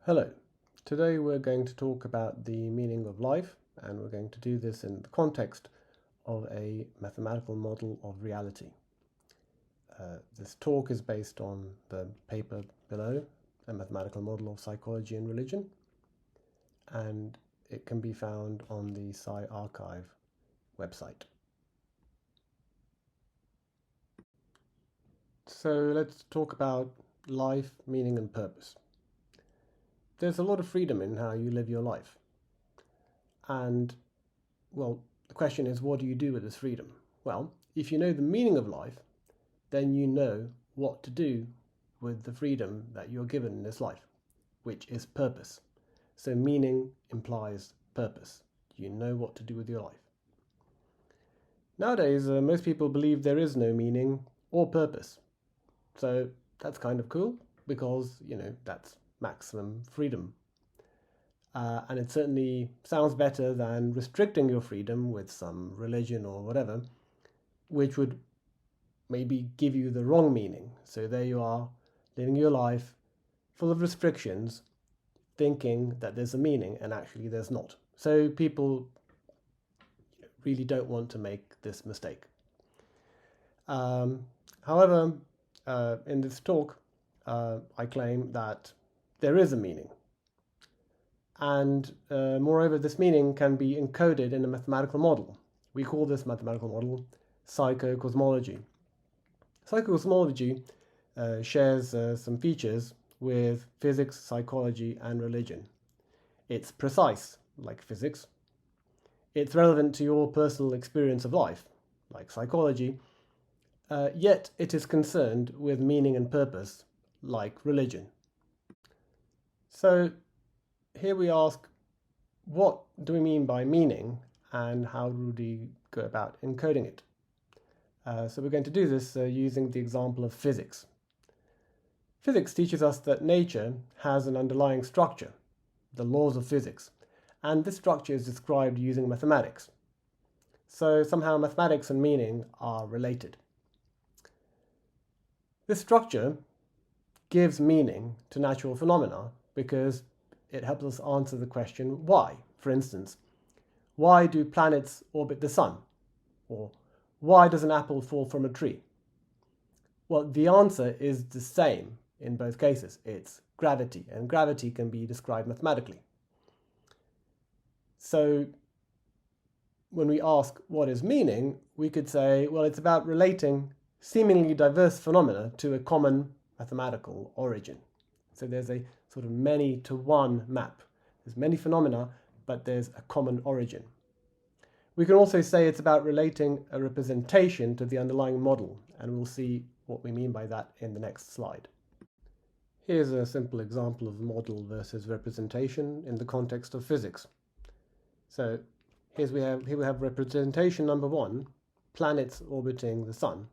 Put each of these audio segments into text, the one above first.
Hello. Today we're going to talk about the meaning of life, and we're going to do this in the context of a mathematical model of reality. This talk is based on the paper below, a mathematical model of psychology and religion, and it can be found on the PsyArchive website. So let's talk about life, meaning and purpose. There's a lot of freedom in how you live your life. And, well, the question is, what do you do with this freedom? Well, if you know the meaning of life, then you know what to do with the freedom that you're given in this life, which is purpose. So meaning implies purpose. You know what to do with your life. Nowadays, most people believe there is no meaning or purpose. So that's kind of cool because, that's maximum freedom. And it certainly sounds better than restricting your freedom with some religion or whatever, which would maybe give you the wrong meaning. So there you are, living your life full of restrictions, thinking that there's a meaning, and actually there's not. So people really don't want to make this mistake. However, in this talk, I claim that there is a meaning. And moreover, this meaning can be encoded in a mathematical model. We call this mathematical model psycho-cosmology. Psycho-cosmology shares some features with physics, psychology, and religion. It's precise, like physics. It's relevant to your personal experience of life, like psychology. Yet it is concerned with meaning and purpose, like religion. So here we ask, what do we mean by meaning and how do we go about encoding it? So we're going to do this using the example of physics. Physics teaches us that nature has an underlying structure, the laws of physics, and this structure is described using mathematics. So somehow mathematics and meaning are related. This structure gives meaning to natural phenomena because it helps us answer the question, why? For instance, why do planets orbit the sun? Or why does an apple fall from a tree? Well, the answer is the same in both cases. It's gravity, and gravity can be described mathematically. So when we ask what is meaning, we could say, well, it's about relating seemingly diverse phenomena to a common mathematical origin. So there's a sort of many-to-one map. There's many phenomena, but there's a common origin. We can also say it's about relating a representation to the underlying model, and we'll see what we mean by that in the next slide. Here's a simple example of model versus representation in the context of physics. So here we have representation number 1, planets orbiting the sun.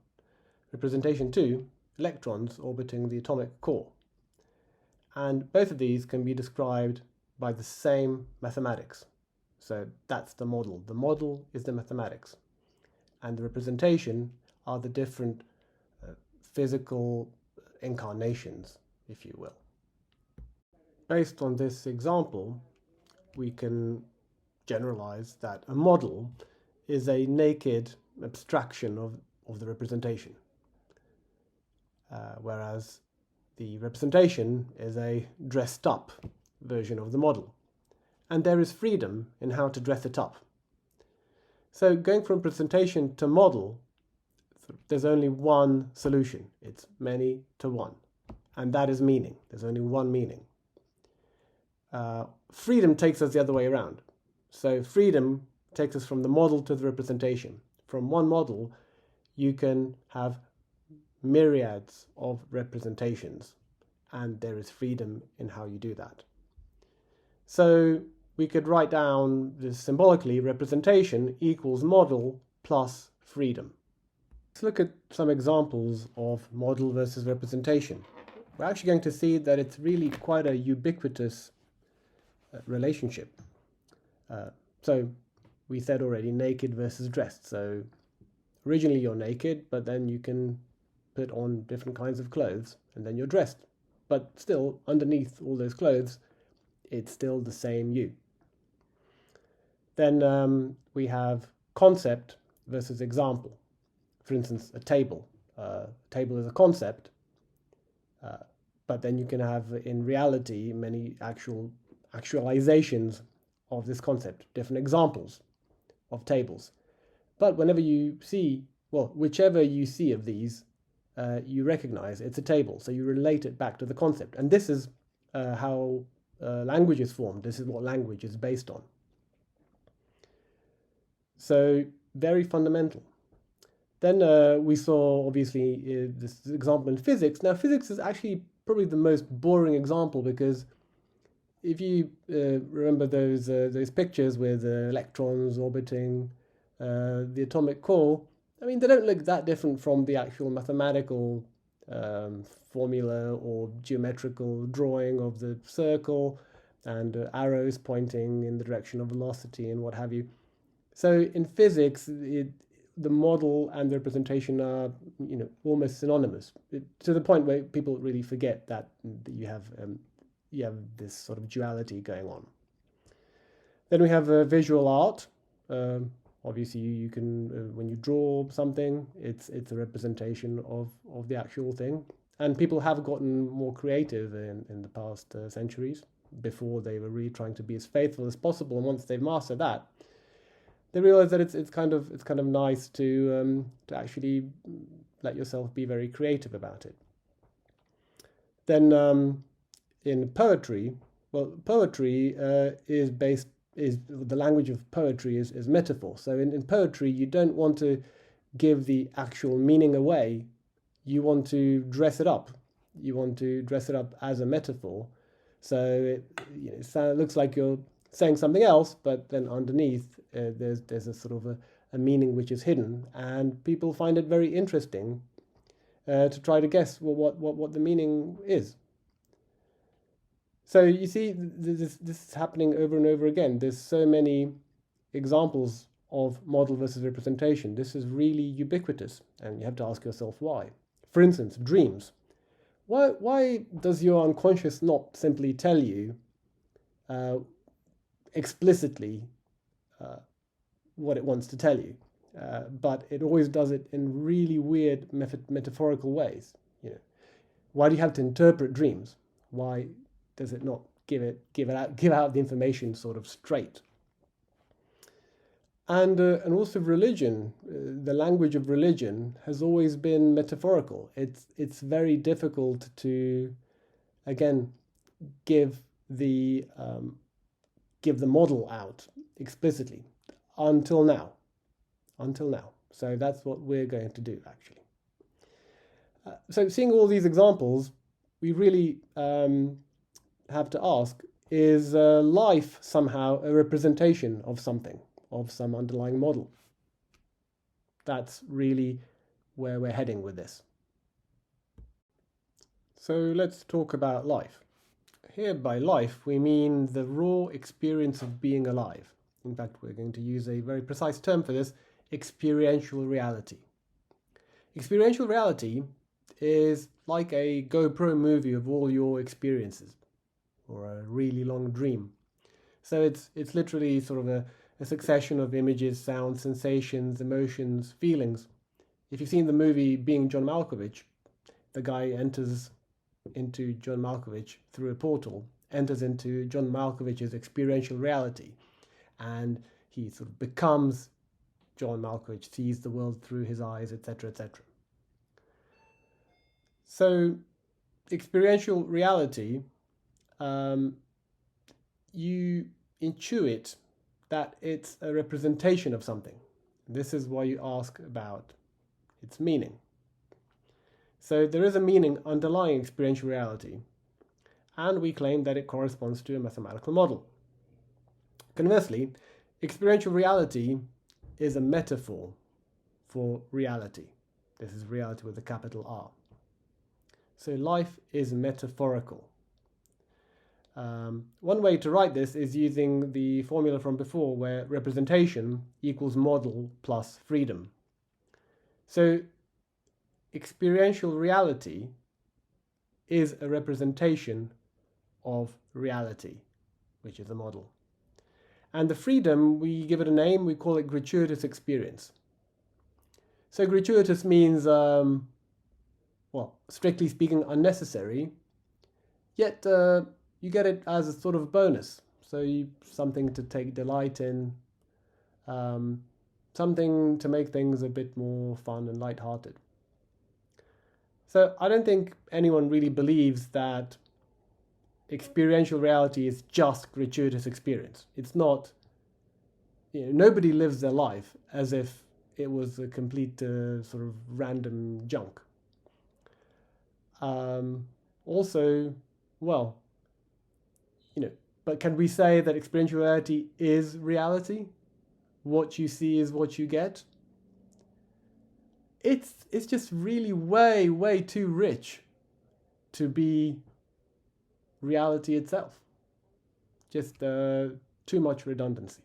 Representation 2, electrons orbiting the atomic core. And both of these can be described by the same mathematics. So that's the model. The model is the mathematics. And the representation are the different physical incarnations, if you will. Based on this example, we can generalize that a model is a naked abstraction of the representation. Whereas the representation is a dressed up version of the model. And there is freedom in how to dress it up. So going from representation to model, there's only one solution. It's many to one. And that is meaning. There's only one meaning. Freedom takes us the other way around. So freedom takes us from the model to the representation. From one model, you can have myriads of representations, and there is freedom in how you do that. So we could write down this symbolically: representation equals model plus freedom. Let's look at some examples of model versus representation. We're actually going to see that it's really quite a ubiquitous relationship. So we said already, naked versus dressed. So originally you're naked, but then you can put on different kinds of clothes, and then you're dressed. But still, underneath all those clothes, It's still the same you. Then we have concept versus example. For instance, a table. A table is a concept, but then you can have in reality many actualizations of this concept, different examples of tables. But whenever you see, well, whichever you see of these, you recognize it's a table, so you relate it back to the concept. And this is how language is formed. This is what language is based on. So very fundamental. Then we saw, obviously, this example in physics. Now, physics is actually probably the most boring example, because if you remember those pictures with electrons orbiting the atomic core, I mean, they don't look that different from the actual mathematical formula or geometrical drawing of the circle and arrows pointing in the direction of velocity and what have you. So in physics, the model and the representation are, almost synonymous, to the point where people really forget that you have this sort of duality going on. Then we have visual art. Obviously, you can when you draw something, it's a representation of the actual thing. And people have gotten more creative in the past centuries. Before, they were really trying to be as faithful as possible, and once they've mastered that, they realize that it's kind of nice to actually let yourself be very creative about it. Then in poetry, well, poetry is the language of poetry is metaphor. So in poetry, you don't want to give the actual meaning away. You want to dress it up. You want to dress it up as a metaphor. So it looks like you're saying something else, but then underneath there's a sort of a meaning which is hidden, and people find it very interesting to try to guess what the meaning is. So you see, this is happening over and over again. There's so many examples of model versus representation. This is really ubiquitous, and you have to ask yourself why. For instance, dreams. Why does your unconscious not simply tell you explicitly what it wants to tell you, but it always does it in really weird metaphorical ways? Why do you have to interpret dreams? Why does it not give out the information sort of straight? And also religion, the language of religion has always been metaphorical. It's very difficult to, again, give the model out explicitly until now. So that's what we're going to do, actually. So seeing all these examples, we really have to ask, is life somehow a representation of something, of some underlying model? That's really where we're heading with this. So let's talk about life. Here by life, we mean the raw experience of being alive. In fact, we're going to use a very precise term for this: experiential reality. Experiential reality is like a GoPro movie of all your experiences, or a really long dream. So it's literally sort of a succession of images, sounds, sensations, emotions, feelings. If you've seen the movie Being John Malkovich, the guy enters into John Malkovich through a portal, enters into John Malkovich's experiential reality, and he sort of becomes John Malkovich, sees the world through his eyes, etc., etc. So experiential reality, you intuit that it's a representation of something. This is why you ask about its meaning. So there is a meaning underlying experiential reality, and we claim that it corresponds to a mathematical model. Conversely, experiential reality is a metaphor for reality. This is reality with a capital R. So life is metaphorical. One way to write this is using the formula from before, where representation equals model plus freedom. So experiential reality is a representation of reality. which is a model. And the freedom, we give it a name, we call it gratuitous experience. So gratuitous means, well, strictly speaking, unnecessary, yet you get it as a sort of bonus. So something to take delight in, something to make things a bit more fun and lighthearted. So I don't think anyone really believes that experiential reality is just gratuitous experience. It's not, nobody lives their life as if it was a complete sort of random junk. Also, well, but can we say that experiential reality is reality? What you see is what you get? It's just really way, way too rich to be reality itself. Just too much redundancy.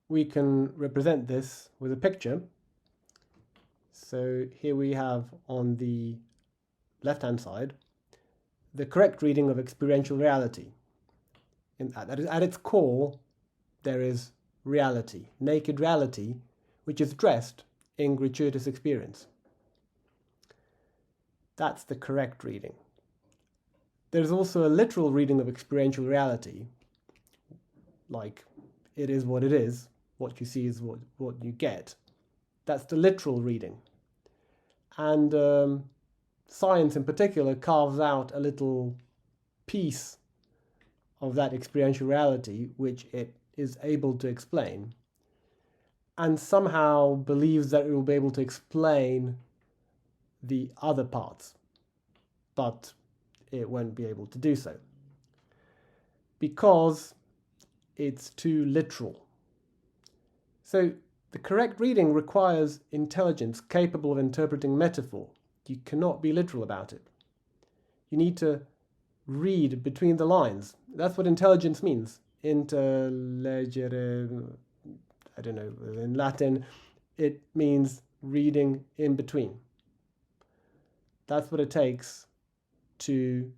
We can represent this with a picture. So here we have on the left-hand side the correct reading of experiential reality. At its core, there is reality, naked reality, which is dressed in gratuitous experience. That's the correct reading. There's also a literal reading of experiential reality, like it is what it is, what you see is what you get. That's the literal reading. And science in particular carves out a little piece of that experiential reality which it is able to explain, and somehow believes that it will be able to explain the other parts, but it won't be able to do so because it's too literal. So the correct reading requires intelligence capable of interpreting metaphor. You cannot be literal about it. You need to read between the lines. That's what intelligence means. Interlegere, I don't know, in Latin, it means reading in between. That's what it takes to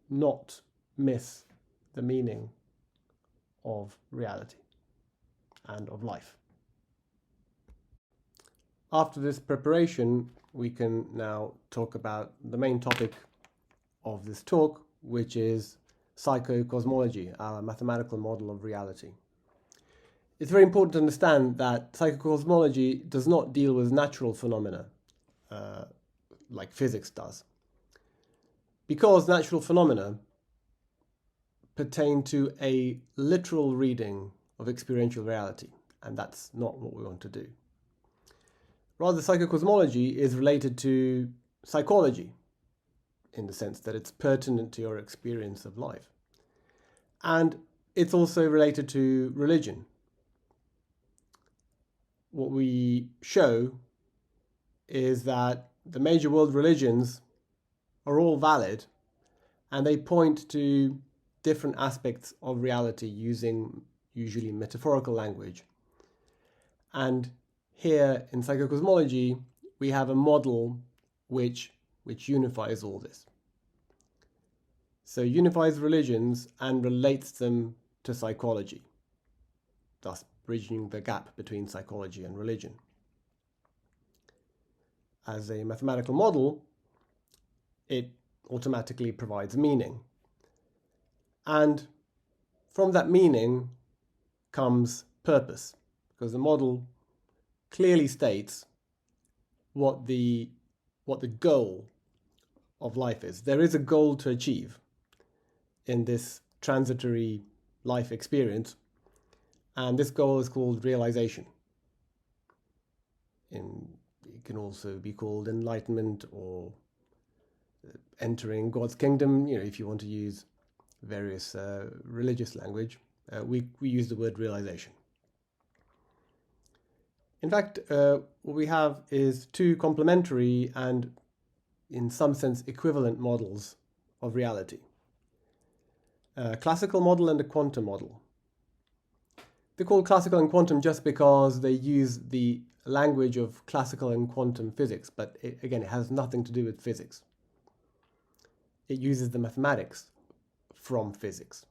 not miss the meaning of reality and of life. After this preparation, we can now talk about the main topic of this talk, which is psycho-cosmology, our mathematical model of reality. It's very important to understand that psycho-cosmology does not deal with natural phenomena like physics does, because natural phenomena pertain to a literal reading of experiential reality, and that's not what we want to do. Rather, psycho-cosmology is related to psychology, in the sense that it's pertinent to your experience of life. And it's also related to religion. What we show is that the major world religions are all valid, and they point to different aspects of reality using usually metaphorical language. And here in psycho-cosmology, we have a model which unifies all this. So unifies religions and relates them to psychology, thus bridging the gap between psychology and religion. As a mathematical model, it automatically provides meaning. And from that meaning comes purpose, because the model clearly states what the goal of life is. There is a goal to achieve in this transitory life experience, and this goal is called realization. It can also be called enlightenment or entering God's kingdom, if you want to use various religious language. We use the word realization. In fact, what we have is two complementary and, in some sense, equivalent models of reality. A classical model and a quantum model. They're called classical and quantum just because they use the language of classical and quantum physics, but it has nothing to do with physics. It uses the mathematics from physics.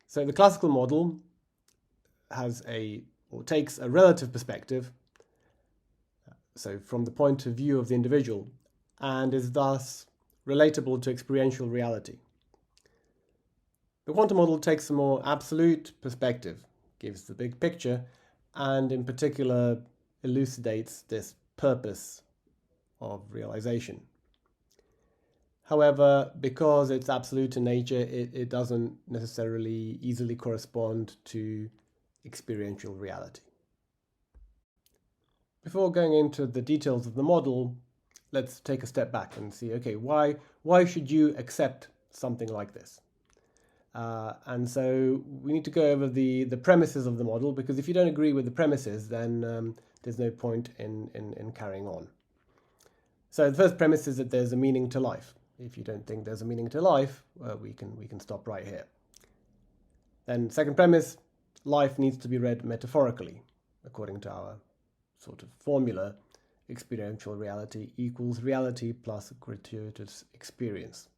So the classical model takes a relative perspective, so from the point of view of the individual, and is thus relatable to experiential reality. The quantum model takes a more absolute perspective, gives the big picture, and in particular elucidates this purpose of realization. However, because it's absolute in nature, it doesn't necessarily easily correspond to experiential reality. Before going into the details of the model, let's take a step back and see, okay, why should you accept something like this? And so we need to go over the premises of the model, because if you don't agree with the premises, then there's no point in carrying on. So the first premise is that there's a meaning to life. If you don't think there's a meaning to life, we can stop right here. Then second premise, life needs to be read metaphorically, according to our sort of formula. Experiential reality equals reality plus gratuitous experience.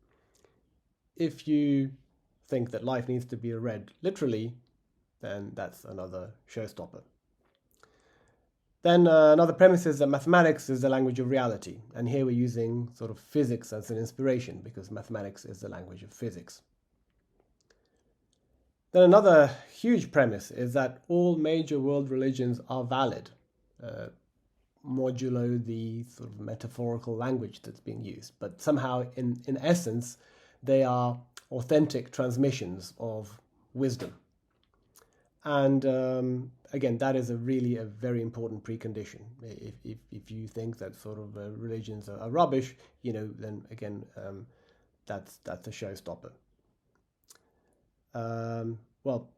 If you think that life needs to be read literally, then that's another showstopper. Then another premise is that mathematics is the language of reality, and here we're using sort of physics as an inspiration, because mathematics is the language of physics. Then another huge premise is that all major world religions are valid, modulo the sort of metaphorical language that's being used, but somehow in essence they are authentic transmissions of wisdom. And again, that is a very important precondition. If you think that sort of religions are rubbish, then again, that's a showstopper. Well,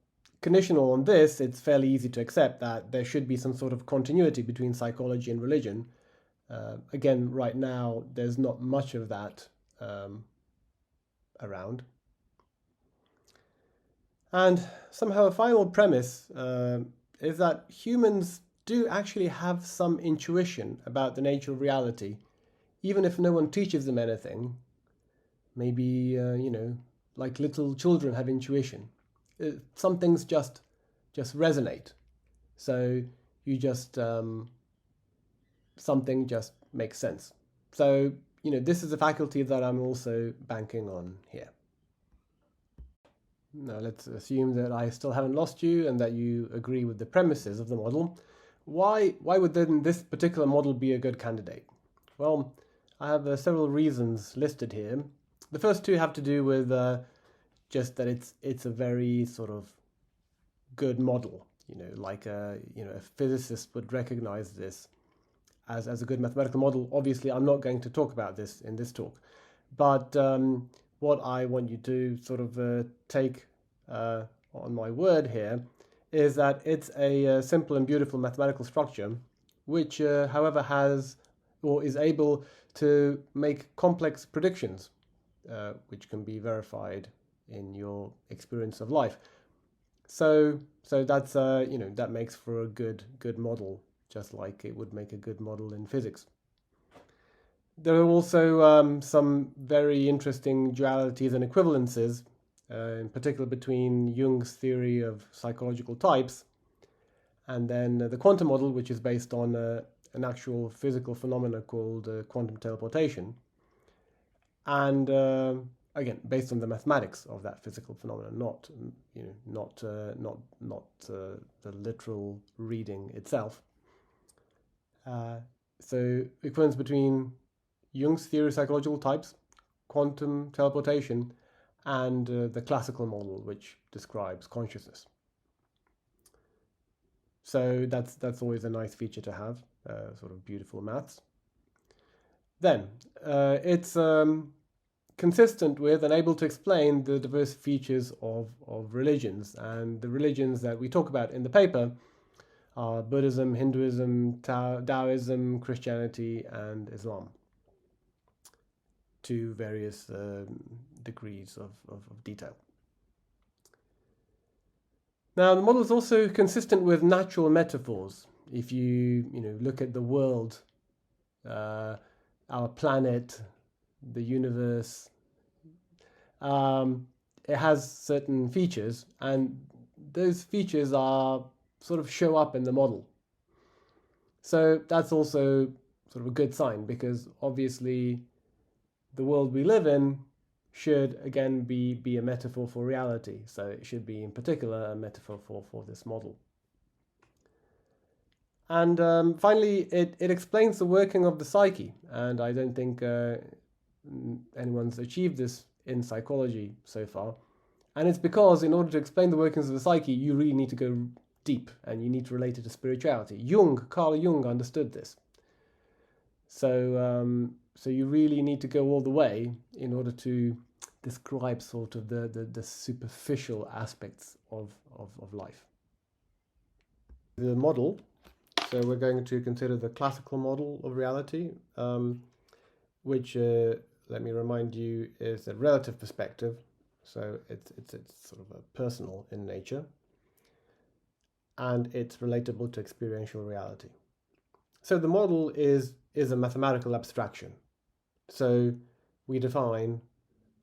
conditional on this, it's fairly easy to accept that there should be some sort of continuity between psychology and religion. Again, right now, there's not much of that around. And somehow a final premise is that humans do actually have some intuition about the nature of reality, even if no one teaches them anything. Maybe, like little children have intuition. Some things just resonate. So you just, something just makes sense. So, this is a faculty that I'm also banking on here. Now let's assume that I still haven't lost you and that you agree with the premises of the model. Why would then this particular model be a good candidate? Well, I have several reasons listed here. The first two have to do with just that it's a very sort of good model. Like a physicist would recognize this as a good mathematical model. Obviously, I'm not going to talk about this in this talk, but what I want you to sort of take on my word here is that it's a simple and beautiful mathematical structure, which, however, has or is able to make complex predictions, which can be verified in your experience of life. So that's that makes for a good model, just like it would make a good model in physics. There are also some very interesting dualities and equivalences, in particular between Jung's theory of psychological types and then the quantum model, which is based on an actual physical phenomena called quantum teleportation, and again based on the mathematics of that physical phenomena, not the literal reading itself. So equivalence between Jung's theory of psychological types, quantum teleportation, and the classical model, which describes consciousness. So that's always a nice feature to have, sort of beautiful maths. Then it's consistent with and able to explain the diverse features of religions, and the religions that we talk about in the paper are Buddhism, Hinduism, Taoism, Christianity, and Islam, to various degrees of detail. Now, the model is also consistent with natural metaphors. If you look at the world, our planet, the universe, it has certain features, and those features are sort of show up in the model. So that's also sort of a good sign, because obviously the world we live in should again be a metaphor for reality. So it should be in particular a metaphor for this model. And finally, it explains the working of the psyche. And I don't think anyone's achieved this in psychology so far. And it's because in order to explain the workings of the psyche, you really need to go deep, and you need to relate it to spirituality. Carl Jung understood this. So you really need to go all the way in order to describe sort of the superficial aspects of life. The model. So we're going to consider the classical model of reality, which, let me remind you, is a relative perspective. So it's sort of a personal in nature, and it's relatable to experiential reality. So the model is a mathematical abstraction. So we define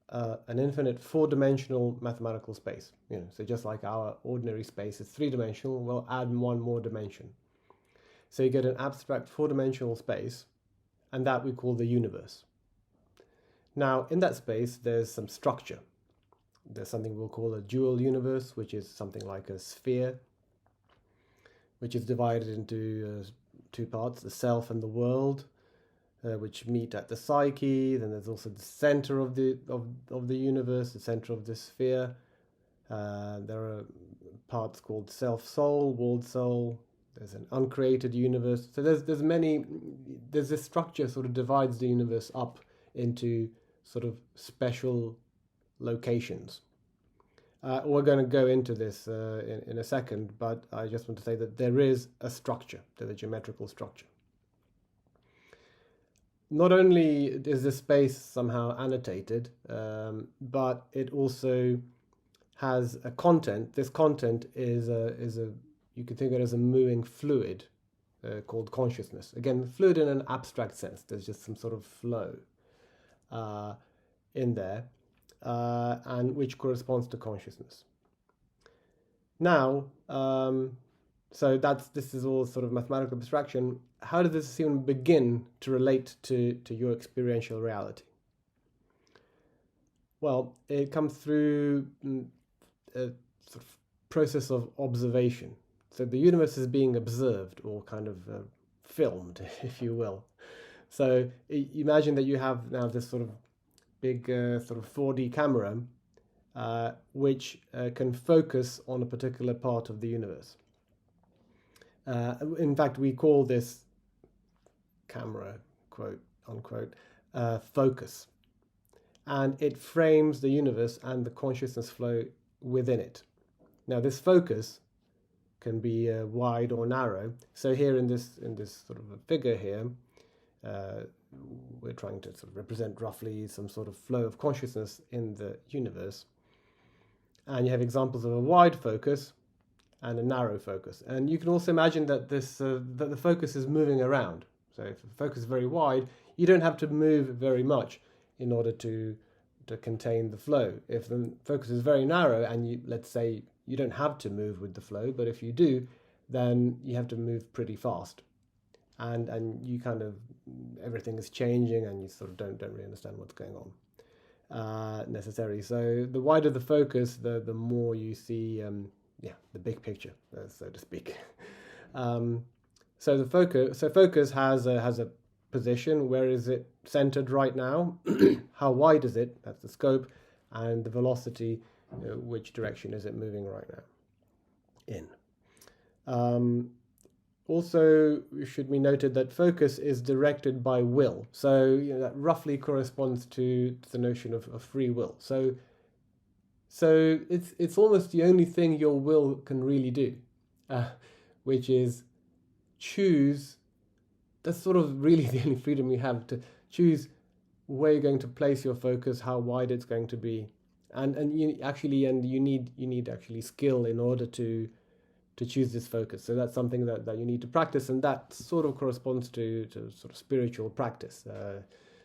an infinite four-dimensional mathematical space. So just like our ordinary space is three-dimensional, we'll add one more dimension. So you get an abstract four-dimensional space, and that we call the universe. Now, in that space, there's some structure. There's something we'll call a dual universe, which is something like a sphere, which is divided into two parts, the self and the world, which meet at the psyche. Then there's also the center of the universe, the center of the sphere. There are parts called self-soul, world soul. There's an uncreated universe. So there's this structure sort of divides the universe up into sort of special locations. We're going to go into this in a second, but I just want to say that there is a structure, there's a geometrical structure. Not only is this space somehow annotated, but it also has a content. This content is a you could think of it as a moving fluid called consciousness. Again, fluid in an abstract sense. There's just some sort of flow in there, and which corresponds to consciousness. Now, so this is all sort of mathematical abstraction. How does this even begin to relate to your experiential reality? Well, it comes through a sort of process of observation. So the universe is being observed, or kind of filmed, if you will. So imagine that you have now this sort of big sort of 4D camera, which can focus on a particular part of the universe. In fact, we call this camera, quote unquote, focus. And it frames the universe and the consciousness flow within it. Now, this focus can be wide or narrow. So here in this sort of a figure here, we're trying to sort of represent roughly some sort of flow of consciousness in the universe. And you have examples of a wide focus and a narrow focus. And you can also imagine that that the focus is moving around. So if the focus is very wide, you don't have to move very much in order to contain the flow. If the focus is very narrow, and let's say you don't have to move with the flow, but if you do, then you have to move pretty fast. And you kind of, everything is changing, and you sort of don't really understand what's going on necessarily. So the wider the focus, the more you see, the big picture, so to speak. So focus has a position. Where is it centered right now? How wide is it? That's the scope, and the velocity. Which direction is it moving right now? In. Also, it should be noted that focus is directed by will. So that roughly corresponds to the notion of free will. So it's almost the only thing your will can really do, which is choose. That's sort of really the only freedom you have, to choose where you're going to place your focus, how wide it's going to be, and you need actually skill in order to choose this focus. So that's something that you need to practice, and that sort of corresponds to sort of spiritual practice,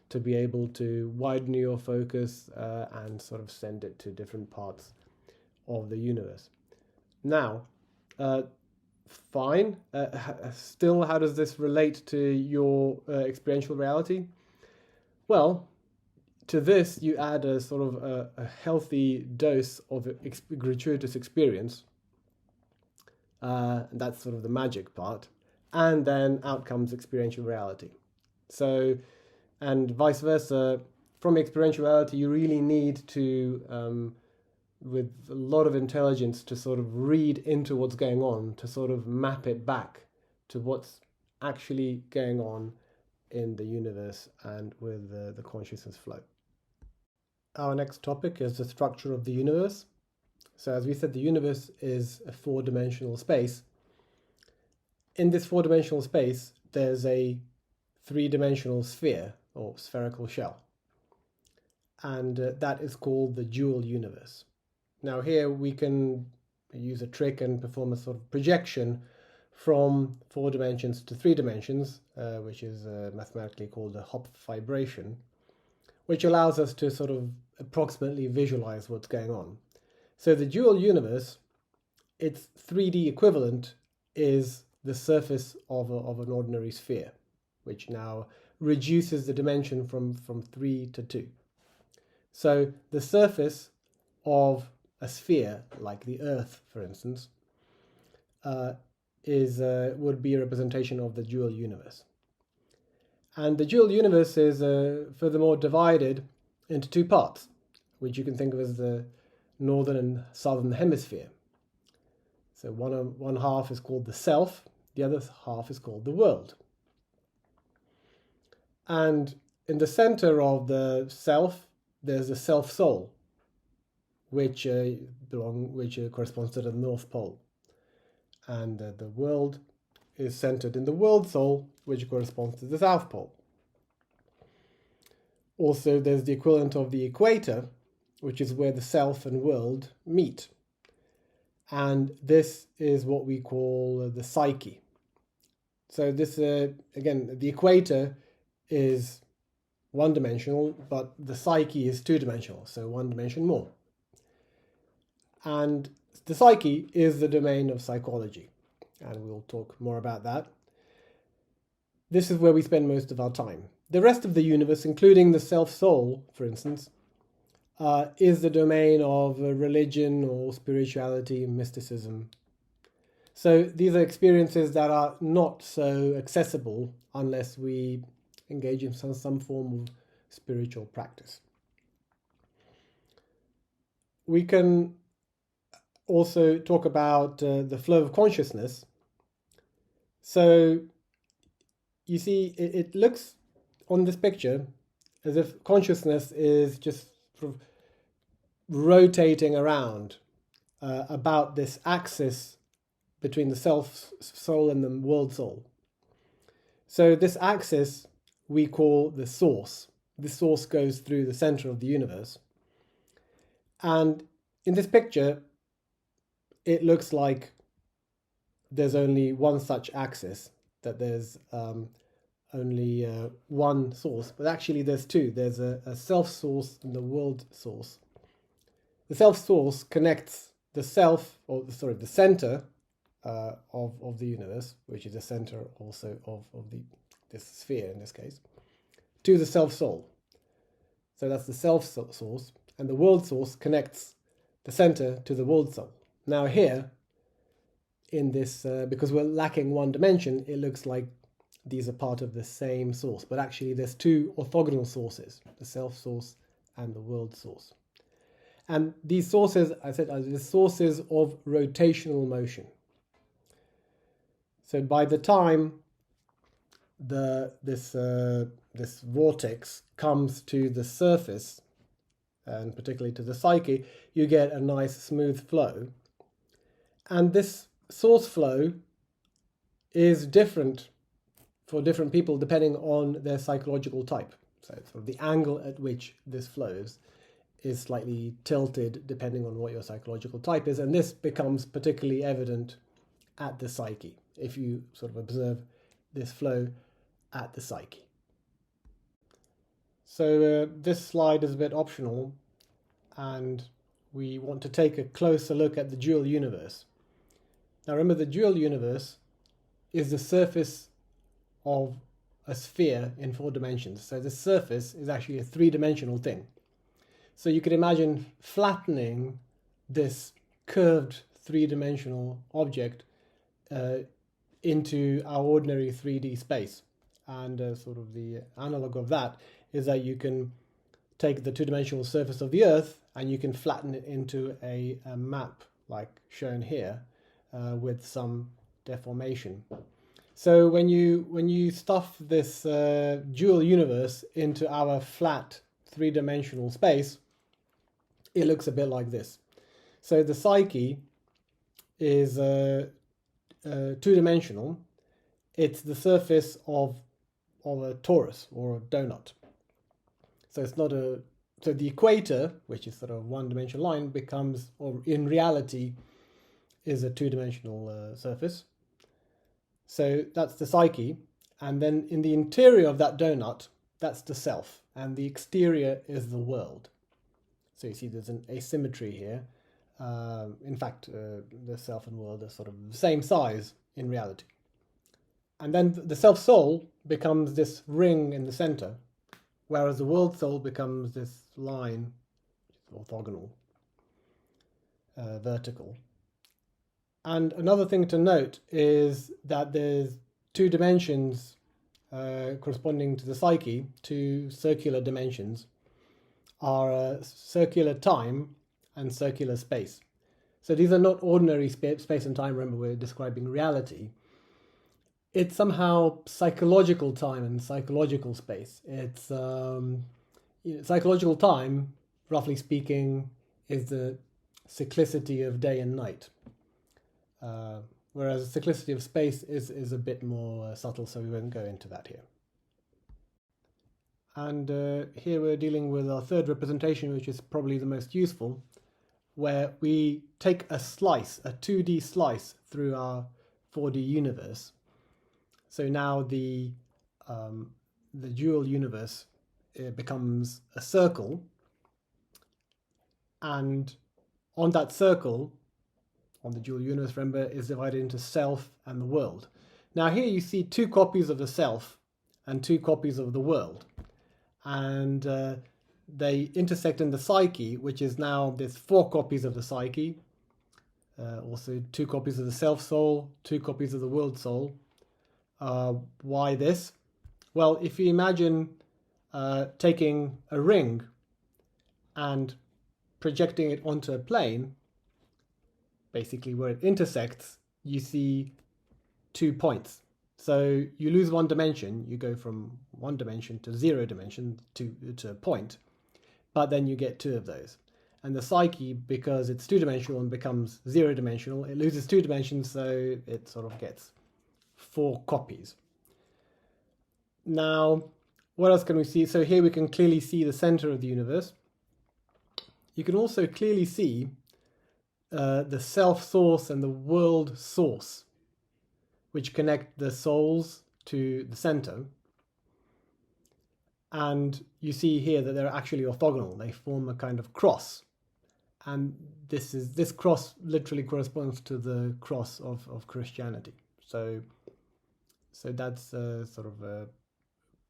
to be able to widen your focus and sort of send it to different parts of the universe. Now, fine. Still, how does this relate to your experiential reality? Well, to this you add a sort of a healthy dose of gratuitous experience. That's sort of the magic part. And then out comes experiential reality. So, and vice versa, from experiential reality you really need to, with a lot of intelligence, to sort of read into what's going on, to sort of map it back to what's actually going on in the universe and with the consciousness flow. Our next topic is the structure of the universe. So as we said, the universe is a four-dimensional space. In this four-dimensional space, there's a three-dimensional sphere or spherical shell. And that is called the dual universe. Now here we can use a trick and perform a sort of projection from 4 dimensions to 3 dimensions, which is mathematically called a Hopf vibration, which allows us to sort of approximately visualize what's going on. So the dual universe, its 3D equivalent is the surface of an ordinary sphere, which now reduces the dimension from 3 to 2. So the surface of a sphere, like the Earth, for instance, would be a representation of the dual universe. And the dual universe is furthermore divided into 2 parts, which you can think of as the northern and southern hemisphere. So one half is called the self, the other half is called the world. And in the center of the self, there's the self-soul, which corresponds to the North Pole. And the world is centered in the world soul, which corresponds to the South Pole. Also, there's the equivalent of the equator, which is where the self and world meet. And this is what we call the psyche. So this, again, the equator is one-dimensional, but the psyche is two-dimensional, so one dimension more. And the psyche is the domain of psychology, and we'll talk more about that. This is where we spend most of our time. The rest of the universe, including the self-soul, for instance, is the domain of religion or spirituality, mysticism. So these are experiences that are not so accessible unless we engage in some form of spiritual practice. We can also talk about the flow of consciousness. So you see, it looks on this picture as if consciousness is just sort of rotating around about this axis between the self-soul and the world-soul. So this axis we call the source. The source goes through the center of the universe. And in this picture, it looks like there's only one such axis, that there's only one source, but actually there's 2. There's a self-source and the world source. The self-source connects the the center of the universe, which is the center also of this sphere in this case, to the self-soul. So that's the self-source, and the world source connects the center to the world soul. Now here, in this, because we're lacking one dimension, it looks like these are part of the same source, but actually there's 2 orthogonal sources, the self-source and the world source. And these sources, I said, are the sources of rotational motion. So by the time this vortex comes to the surface, and particularly to the psyche, you get a nice smooth flow. And this source flow is different for different people depending on their psychological type. So sort of the angle at which this flows is slightly tilted depending on what your psychological type is, and this becomes particularly evident at the psyche, if you sort of observe this flow at the psyche. So this slide is a bit optional, and we want to take a closer look at the dual universe. Now remember, the dual universe is the surface of a sphere in 4 dimensions. So the surface is actually a 3-dimensional thing. So you could imagine flattening this curved 3-dimensional object into our ordinary 3D space. And sort of the analog of that is that you can take the 2-dimensional surface of the Earth and you can flatten it into a map like shown here with some deformation. So when you stuff this dual universe into our flat 3-dimensional space, it looks a bit like this. So the psyche is 2-dimensional. It's the surface of a torus or a donut. So it's not a so the equator, which is sort of a 1-dimensional line, becomes, or in reality, is a 2-dimensional surface. So that's the psyche, and then in the interior of that donut, that's the self, and the exterior is the world. So you see there's an asymmetry here. In fact, the self and world are sort of the same size in reality. And then the self-soul becomes this ring in the center, whereas the world soul becomes this line, orthogonal, vertical. And another thing to note is that there's 2 dimensions corresponding to the psyche, 2 circular dimensions, are circular time and circular space. So these are not ordinary space and time. Remember, we're describing reality. It's somehow psychological time and psychological space. It's psychological time, roughly speaking, is the cyclicity of day and night. Whereas the cyclicity of space is a bit more subtle, so we won't go into that here. And here we're dealing with our third representation, which is probably the most useful, where we take a slice, a 2D slice through our 4D universe. So now the dual universe becomes a circle, and on that circle, on the dual universe, remember, is divided into self and the world. Now here you see 2 copies of the self and 2 copies of the world, and they intersect in the psyche, which is now there's 4 copies of the psyche, also 2 copies of the self-soul, 2 copies of the world soul. Why this? Well, if you imagine taking a ring and projecting it onto a plane, basically where it intersects, you see 2 points. So you lose 1 dimension, you go from 1 dimension to 0 dimension to a point, but then you get 2 of those. And the psyche, because it's 2-dimensional and becomes 0-dimensional, it loses 2 dimensions, so it sort of gets 4 copies. Now, what else can we see? So here we can clearly see the center of the universe. You can also clearly see the self-source and the world source, which connect the souls to the center. And you see here that they're actually orthogonal. They form a kind of cross. And this cross literally corresponds to the cross of Christianity. So that's sort of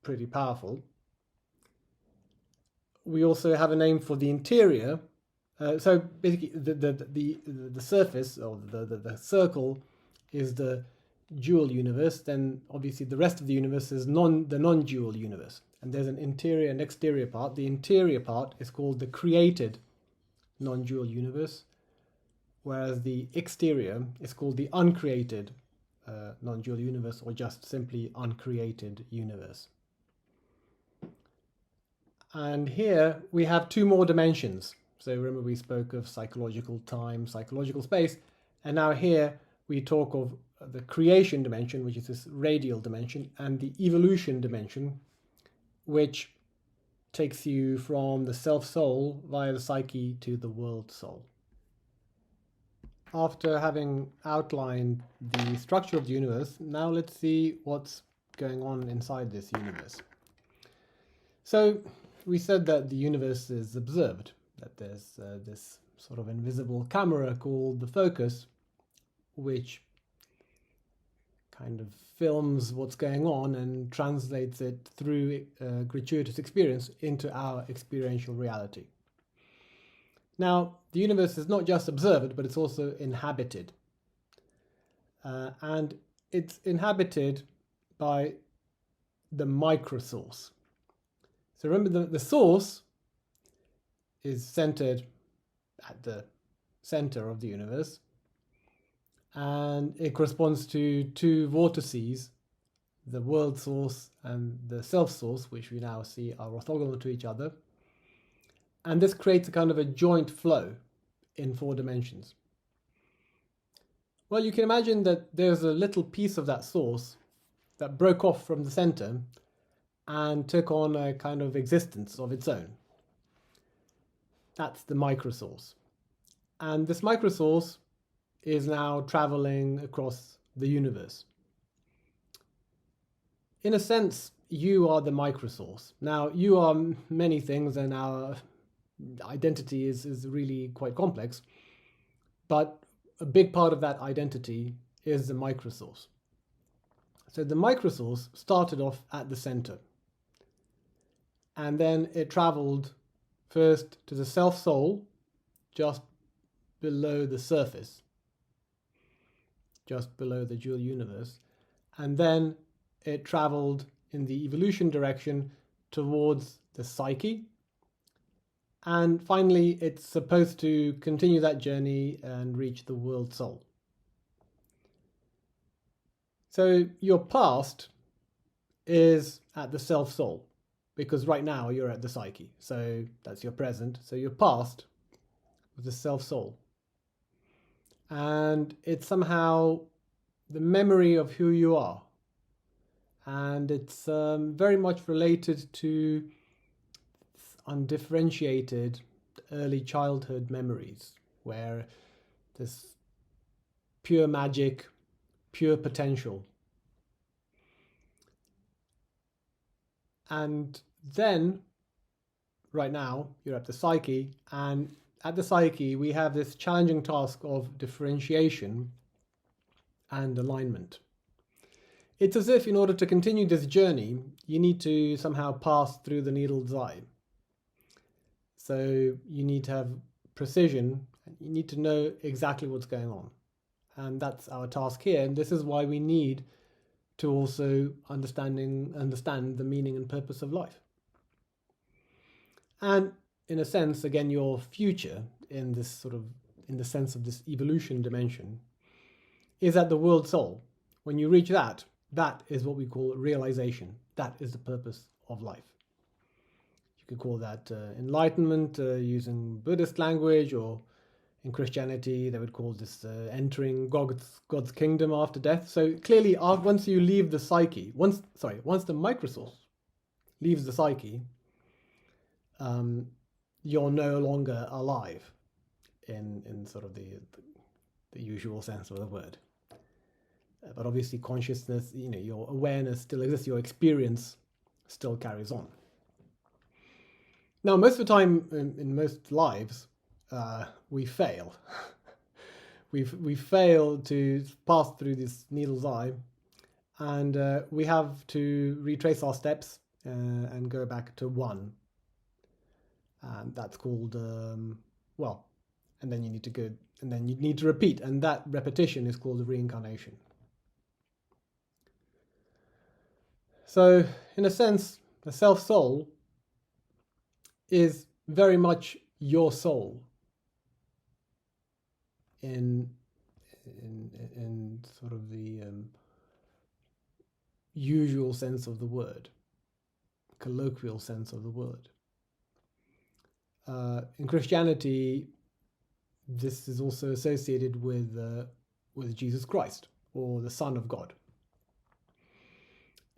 pretty powerful. We also have a name for the interior. So basically, the surface or the circle is the dual universe. Then obviously the rest of the universe is the non-dual universe. And there's an interior and exterior part. The interior part is called the created non-dual universe, whereas the exterior is called the uncreated non-dual universe, or just simply uncreated universe. And here we have 2 more dimensions. So remember, we spoke of psychological time, psychological space, and now here we talk of the creation dimension, which is this radial dimension, and the evolution dimension, which takes you from the self-soul via the psyche to the world soul. After having outlined the structure of the universe, now let's see what's going on inside this universe. So we said that the universe is observed, that there's this sort of invisible camera called the focus, which kind of films what's going on and translates it through gratuitous experience into our experiential reality. Now, the universe is not just observed, but it's also inhabited. And it's inhabited by the microsource. So remember, the source is centered at the center of the universe, and it corresponds to two vortices, the world source and the self source, which we now see are orthogonal to each other. And this creates a kind of a joint flow in 4 dimensions. Well, you can imagine that there's a little piece of that source that broke off from the center and took on a kind of existence of its own. That's the microsource. And this microsource is now traveling across the universe. In a sense, you are the microsource. Now, you are many things, and our identity is really quite complex, but a big part of that identity is the microsource. So the microsource started off at the center, and then it traveled first to the self-soul, just below the surface, just below the dual universe, and then it traveled in the evolution direction towards the psyche, and finally it's supposed to continue that journey and reach the world soul. So your past is at the self-soul, because right now you're at the psyche, so that's your present. So your past was the self-soul, and it's somehow the memory of who you are, and it's very much related to undifferentiated early childhood memories, where this pure magic, pure potential. And then, right now, you're at the psyche, and at the psyche we have this challenging task of differentiation and alignment. It's as if in order to continue this journey, you need to somehow pass through the needle's eye. So you need to have precision, you need to know exactly what's going on. And that's our task here, and this is why we need to also understand the meaning and purpose of life. And in a sense, again, your future in this sort of, in the sense of this evolution dimension, is at the world soul. When you reach that, that is what we call realization. That is the purpose of life. You could call that enlightenment using Buddhist language, or in Christianity they would call this entering God's kingdom after death. So clearly, once you leave the psyche, once the microsource leaves the psyche, you're no longer alive in sort of the usual sense of the word. But obviously consciousness, your awareness still exists, your experience still carries on. Now, most of the time in most lives, we fail. we fail to pass through this needle's eye, and we have to retrace our steps and go back to one. And that's called, and then you need to go, and then you need to repeat, and that repetition is called reincarnation. So, in a sense, the self-soul is very much your soul in sort of the usual sense of the word, colloquial sense of the word. In Christianity, this is also associated with Jesus Christ, or the Son of God.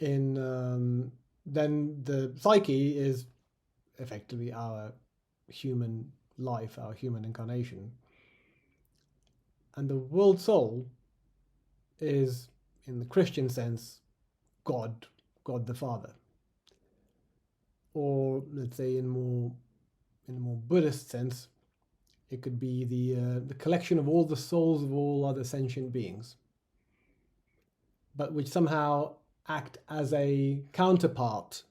Then the psyche is effectively our human life, our human incarnation. And the world soul is, in the Christian sense, God the Father. or let's say in a more Buddhist sense, it could be the collection of all the souls of all other sentient beings, but which somehow act as a counterpart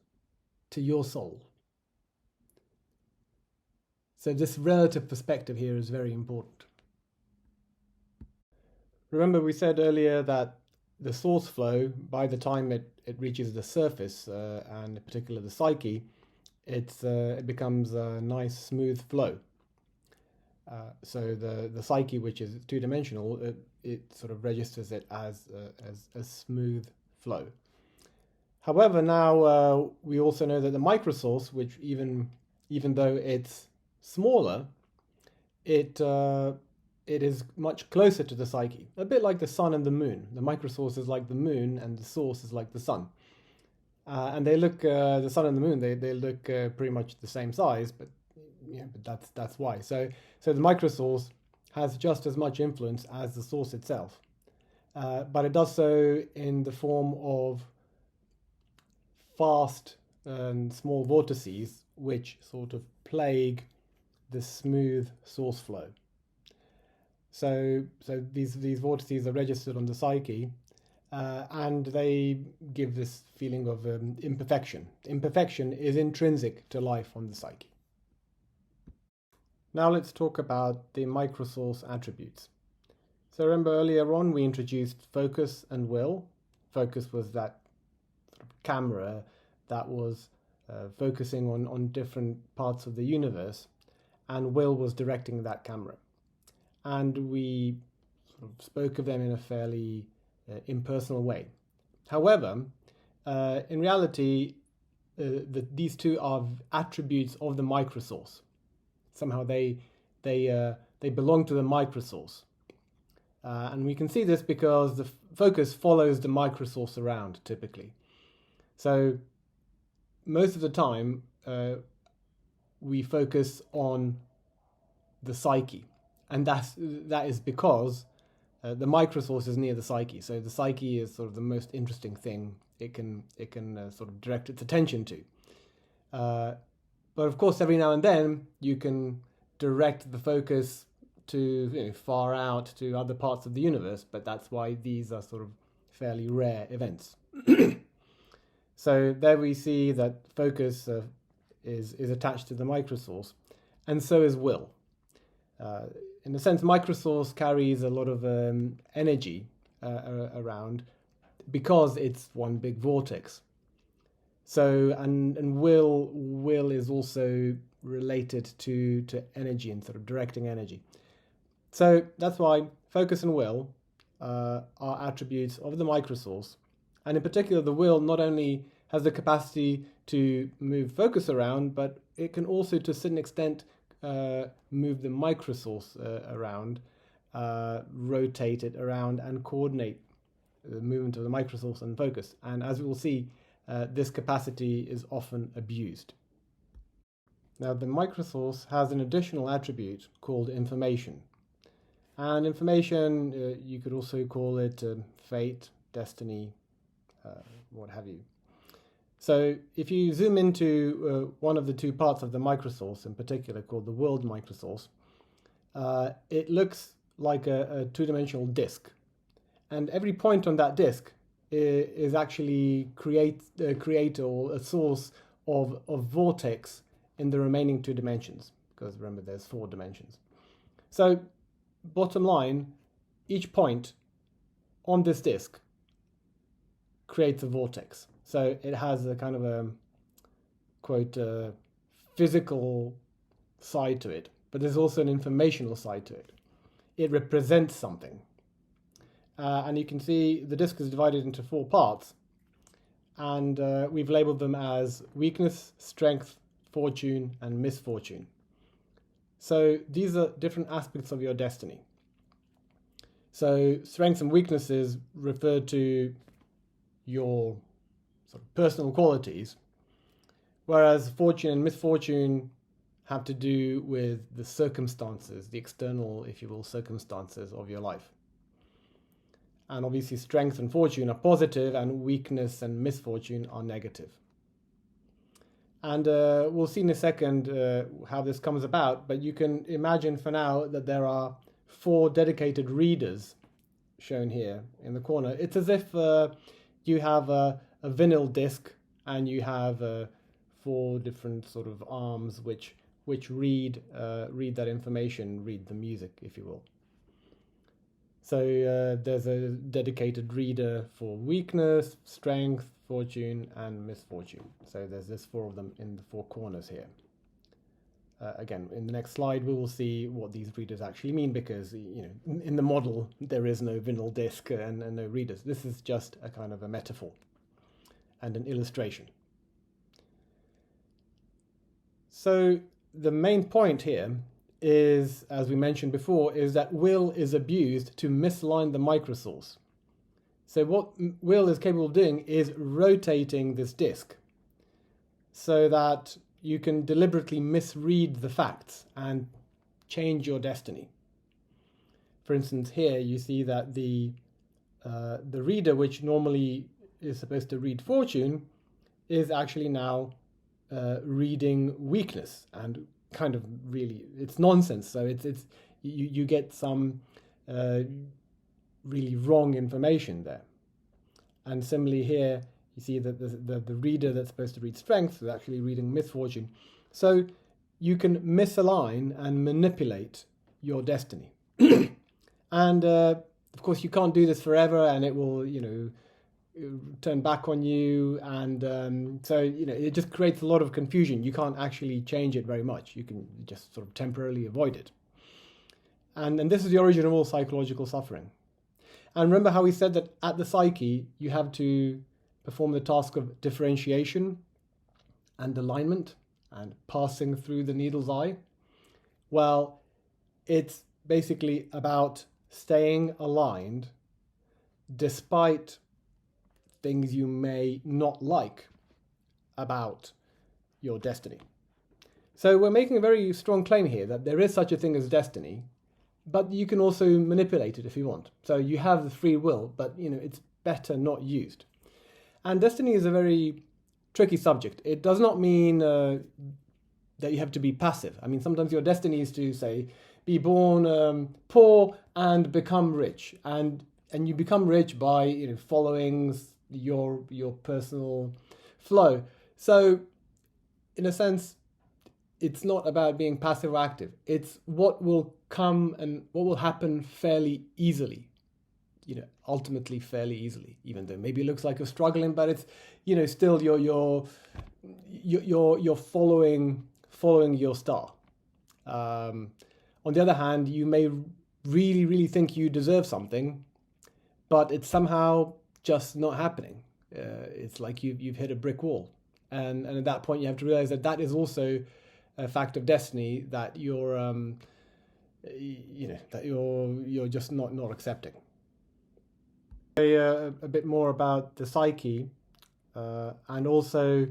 to your soul. So this relative perspective here is very important. Remember we said earlier that the source flow, by the time it reaches the surface, and in particular the psyche, it becomes a nice smooth flow. So the psyche, which is two-dimensional, it sort of registers it as a smooth flow. However, now we also know that the microsource, which even though it's smaller, it is much closer to the psyche, a bit like the sun and the moon. The microsource is like the moon, and the source is like the sun. And they look, the sun and the moon, they look pretty much the same size, but that's why. So the microsource has just as much influence as the source itself, but it does so in the form of fast and small vortices, which sort of plague the smooth source flow. So these vortices are registered on the psyche, and they give this feeling of imperfection. Imperfection is intrinsic to life on the psyche. Now let's talk about the microsource attributes. So remember earlier on we introduced focus and will. Focus was that sort of camera that was focusing on different parts of the universe, and will was directing that camera. And we sort of spoke of them in a fairly impersonal way. However, in reality, these two are attributes of the microsource. Somehow they belong to the microsource. And we can see this because the focus follows the microsource around, typically. So most of the time, we focus on the psyche. And that is because the microsource is near the psyche. So the psyche is sort of the most interesting thing it can sort of direct its attention to. But of course, every now and then you can direct the focus to far out to other parts of the universe. But that's why these are sort of fairly rare events. So there we see that focus is attached to the microsource, and so is will. In a sense, microsource carries a lot of energy around because it's one big vortex. So and will is also related to energy and sort of directing energy. So that's why focus and will are attributes of the microsource, and in particular, the will not only has the capacity to move focus around, but it can also, to a certain extent, move the microsource around, rotate it around, and coordinate the movement of the microsource and focus. And as we will see, this capacity is often abused. Now, the microsource has an additional attribute called information. And information, you could also call it fate, destiny, what have you. So if you zoom into one of the two parts of the microsource, in particular called the world microsource, it looks like a two-dimensional disk. And every point on that disk is actually creator or a source of vortex in the remaining two dimensions, because remember there's 4 dimensions. So bottom line, each point on this disk creates a vortex. So it has a kind of a, quote, physical side to it, but there's also an informational side to it. It represents something. And you can see the disk is divided into 4 parts, and we've labeled them as weakness, strength, fortune, and misfortune. So these are different aspects of your destiny. So strengths and weaknesses refer to your sort of personal qualities, whereas fortune and misfortune have to do with the circumstances, the external, if you will, circumstances of your life. And obviously strength and fortune are positive, and weakness and misfortune are negative. And we'll see in a second how this comes about, but you can imagine for now that there are 4 dedicated readers shown here in the corner. It's as if you have a vinyl disc and you have 4 different sort of arms which read that information, read the music, if you will. So there's a dedicated reader for weakness, strength, fortune, and misfortune. So there's 4 of them in the 4 corners here. Again, in the next slide, we will see what these readers actually mean, because in the model there is no vinyl disc and no readers. This is just a kind of a metaphor and an illustration. So the main point here is, as we mentioned before, is that will is abused to misalign the microsource. So what will is capable of doing is rotating this disk so that you can deliberately misread the facts and change your destiny. For instance, here you see that the reader, which normally is supposed to read fortune, is actually now reading weakness, and kind of really it's nonsense. So you get some really wrong information there. And similarly here, you see that the reader that's supposed to read strength is actually reading misfortune. So you can misalign and manipulate your destiny. And of course you can't do this forever, and it will turn back on you, and so it just creates a lot of confusion. You can't actually change it very much. You can just sort of temporarily avoid it. And this is the origin of all psychological suffering. And remember how we said that at the psyche you have to perform the task of differentiation and alignment and passing through the needle's eye? Well, it's basically about staying aligned despite things you may not like about your destiny. So we're making a very strong claim here that there is such a thing as destiny, but you can also manipulate it if you want. So you have the free will, but it's better not used. And destiny is a very tricky subject. It does not mean that you have to be passive. I mean, sometimes your destiny is to, say, be born poor and become rich, and you become rich by following your personal flow. So in a sense, it's not about being passive or active. It's what will come and what will happen fairly easily, ultimately fairly easily, even though maybe it looks like you're struggling, but it's still you're following your star. On the other hand, you may really think you deserve something, but it's somehow just not happening. It's like you've hit a brick wall, and at that point you have to realize that is also a fact of destiny that you're that you're just not accepting. A bit more about the psyche, and also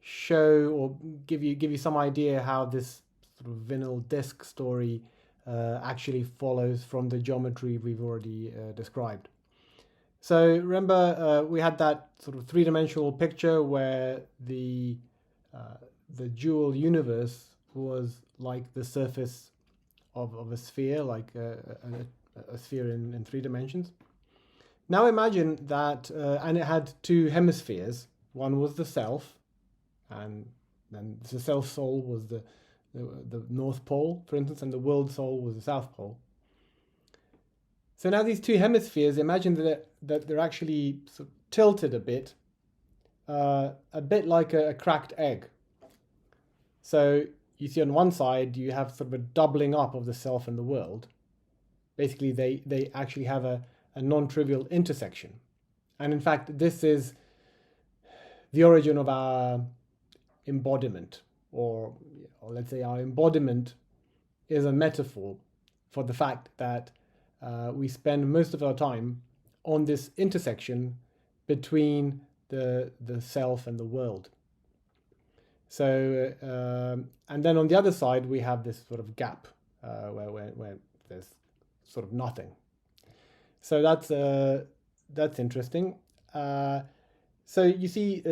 show or give you some idea how this sort of vinyl disc story actually follows from the geometry we've already described. So remember, we had that sort of 3-dimensional picture where the dual universe was like the surface of a sphere, like a sphere in 3 dimensions. Now imagine that, and it had 2 hemispheres. One was the self, and then the self-soul was the North Pole, for instance, and the world soul was the South Pole. So now these 2 hemispheres, imagine that they're actually sort of tilted a bit like a cracked egg. So you see on one side you have sort of a doubling up of the self and the world. Basically they actually have a non-trivial intersection. And in fact, this is the origin of our embodiment, or let's say our embodiment is a metaphor for the fact that we spend most of our time on this intersection between the self and the world. So, and then on the other side, we have this sort of gap where there's sort of nothing. So that's interesting. So you see,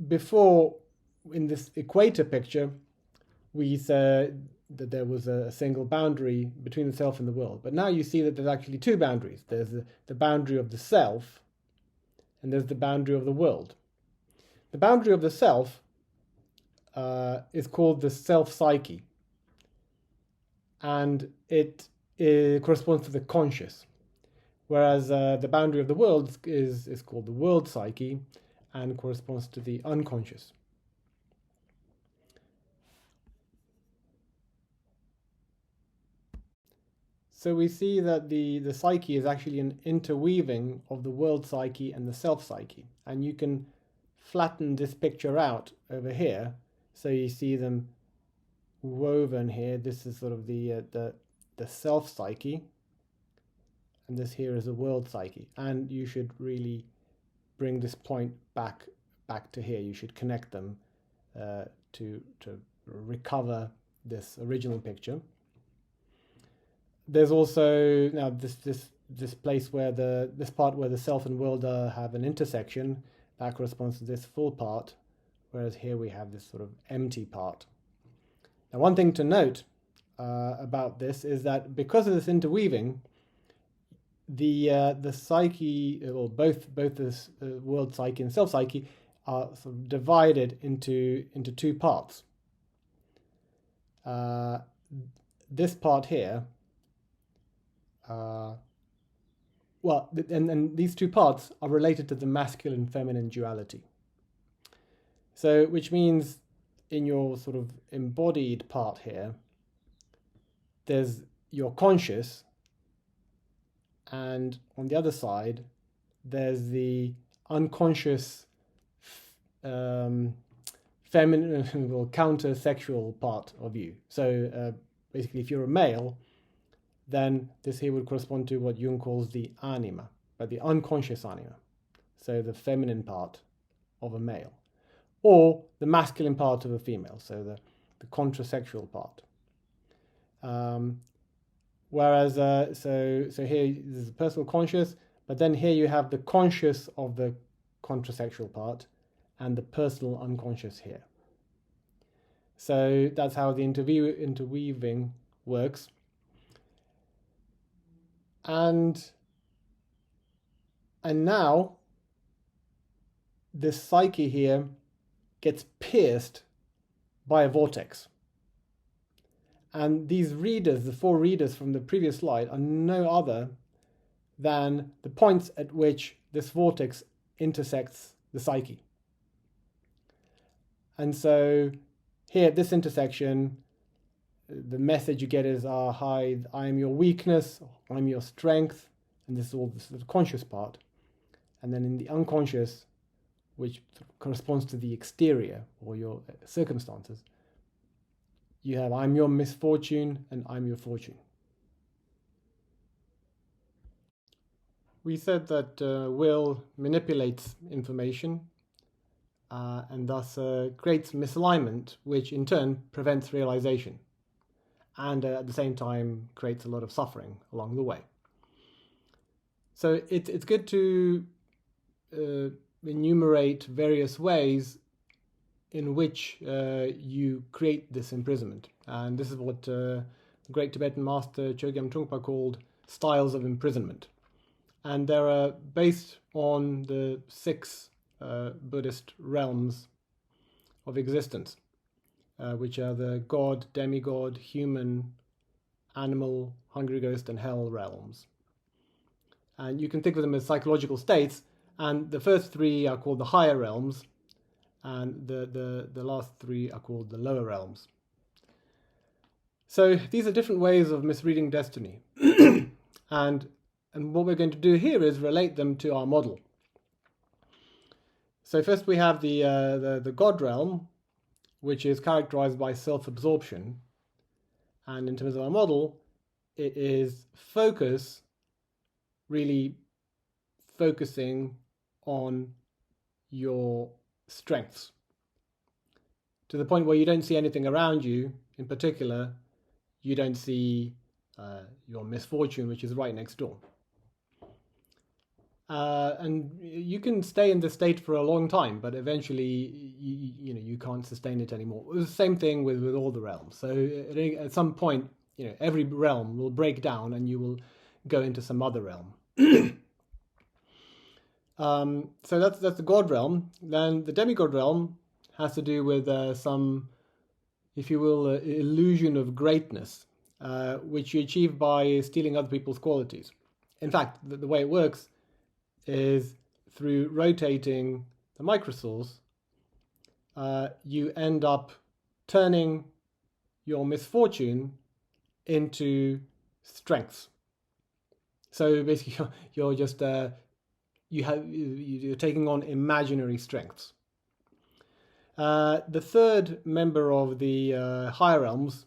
before in this equator picture, we said that there was a single boundary between the self and the world. But now you see that there's actually two boundaries. There's the boundary of the self, and there's the boundary of the world. The boundary of the self is called the self-psyche, and it corresponds to the conscious, whereas the boundary of the world is called the world psyche and corresponds to the unconscious. So we see that the psyche is actually an interweaving of the world psyche and the self-psyche. And you can flatten this picture out over here, so you see them woven here. This is sort of the self-psyche, and this here is the world psyche. And you should really bring this point back to here. You should connect them to recover this original picture. There's also now this place where this part where the self and world have an intersection, that corresponds to this full part, whereas here we have this sort of empty part. Now, one thing to note about this is that because of this interweaving, the psyche, or both this world psyche and self psyche, are sort of divided into two parts. This part here. And these two parts are related to the masculine feminine duality. So, which means in your sort of embodied part here, there's your conscious, and on the other side, there's the unconscious feminine or counter-sexual part of you. So, basically, if you're a male, then this here would correspond to what Jung calls the anima, but the unconscious anima, so the feminine part of a male, or the masculine part of a female, so the contrasexual part. Whereas, so here there's the personal conscious, but then here you have the conscious of the contrasexual part and the personal unconscious here. So that's how the interweaving works. And now this psyche here gets pierced by a vortex. And these readers, the four readers from the previous slide, are no other than the points at which this vortex intersects the psyche. And so here at this intersection, the message you get is, hi, I am your weakness, I'm your strength, and this is all the conscious part. And then in the unconscious, which corresponds to the exterior or your circumstances, you have, I'm your misfortune and I'm your fortune. We said that will manipulates information and thus creates misalignment, which in turn prevents realization, and at the same time creates a lot of suffering along the way. So it's good to enumerate various ways in which you create this imprisonment. And this is what the great Tibetan master Chogyam Trungpa called styles of imprisonment. And they're based on the 6 Buddhist realms of existence, which are the God, demigod, human, animal, hungry ghost, and hell realms. And you can think of them as psychological states, and the first 3 are called the higher realms, and the last 3 are called the lower realms. So these are different ways of misreading destiny. and what we're going to do here is relate them to our model. So first we have the God realm, which is characterized by self-absorption. And in terms of our model, it is focus, really focusing on your strengths, to the point where you don't see anything around you. In particular, you don't see your misfortune, which is right next door. And you can stay in this state for a long time, but eventually you can't sustain it anymore. It's the same thing with all the realms. So at some point, every realm will break down and you will go into some other realm. So that's the god realm. Then the demigod realm has to do with some, if you will, illusion of greatness, which you achieve by stealing other people's qualities. In fact, the way it works is through rotating the microsource, you end up turning your misfortune into strengths. So basically, you're just you're taking on imaginary strengths. The third member of the higher realms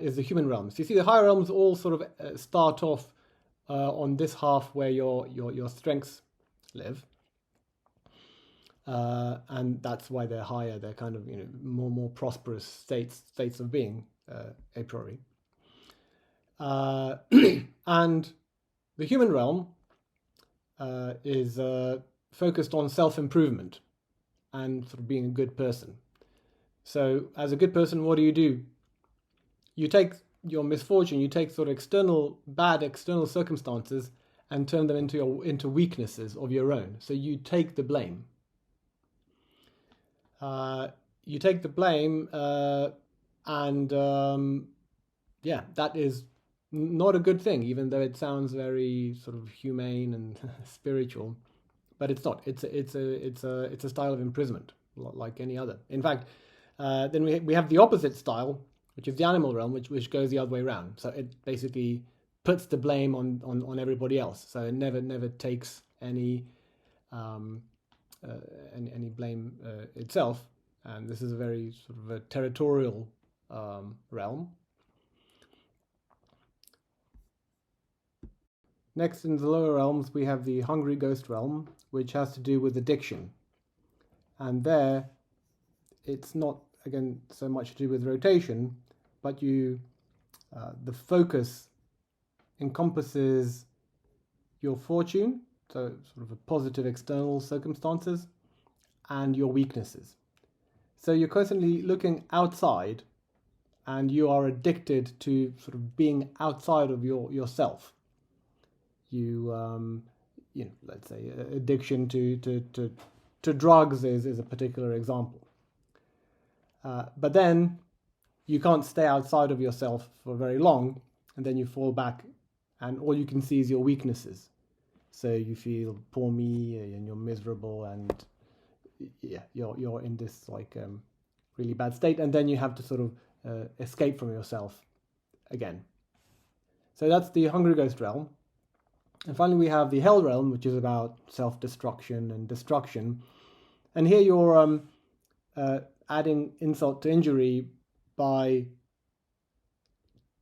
is the human realms. You see, the higher realms all sort of start off on this half where your strengths live, and that's why they're higher. They're kind of more prosperous states of being a priori. And the human realm is focused on self-improvement and sort of being a good person. So as a good person, what do? You take your misfortune, you take sort of bad external circumstances and turn them into weaknesses of your own. So you take the blame. You take the blame, and that is not a good thing, even though it sounds very sort of humane and spiritual, but it's not. It's a style of imprisonment, like any other. In fact, then we have the opposite style, which is the animal realm, which goes the other way around. So it basically puts the blame on everybody else. So it never takes any blame itself. And this is a very sort of a territorial realm. Next, in the lower realms, we have the hungry ghost realm, which has to do with addiction. And there, it's not, again, so much to do with rotation, but the focus encompasses your fortune, so sort of a positive external circumstances, and your weaknesses. So you're constantly looking outside, and you are addicted to sort of being outside of yourself. Let's say addiction to drugs is a particular example. But then you can't stay outside of yourself for very long, and then you fall back, and all you can see is your weaknesses. So you feel poor me, and you're miserable, and you're in this really bad state, and then you have to sort of escape from yourself again. So that's the hungry ghost realm. And finally, we have the hell realm, which is about self-destruction and destruction. And here you're adding insult to injury by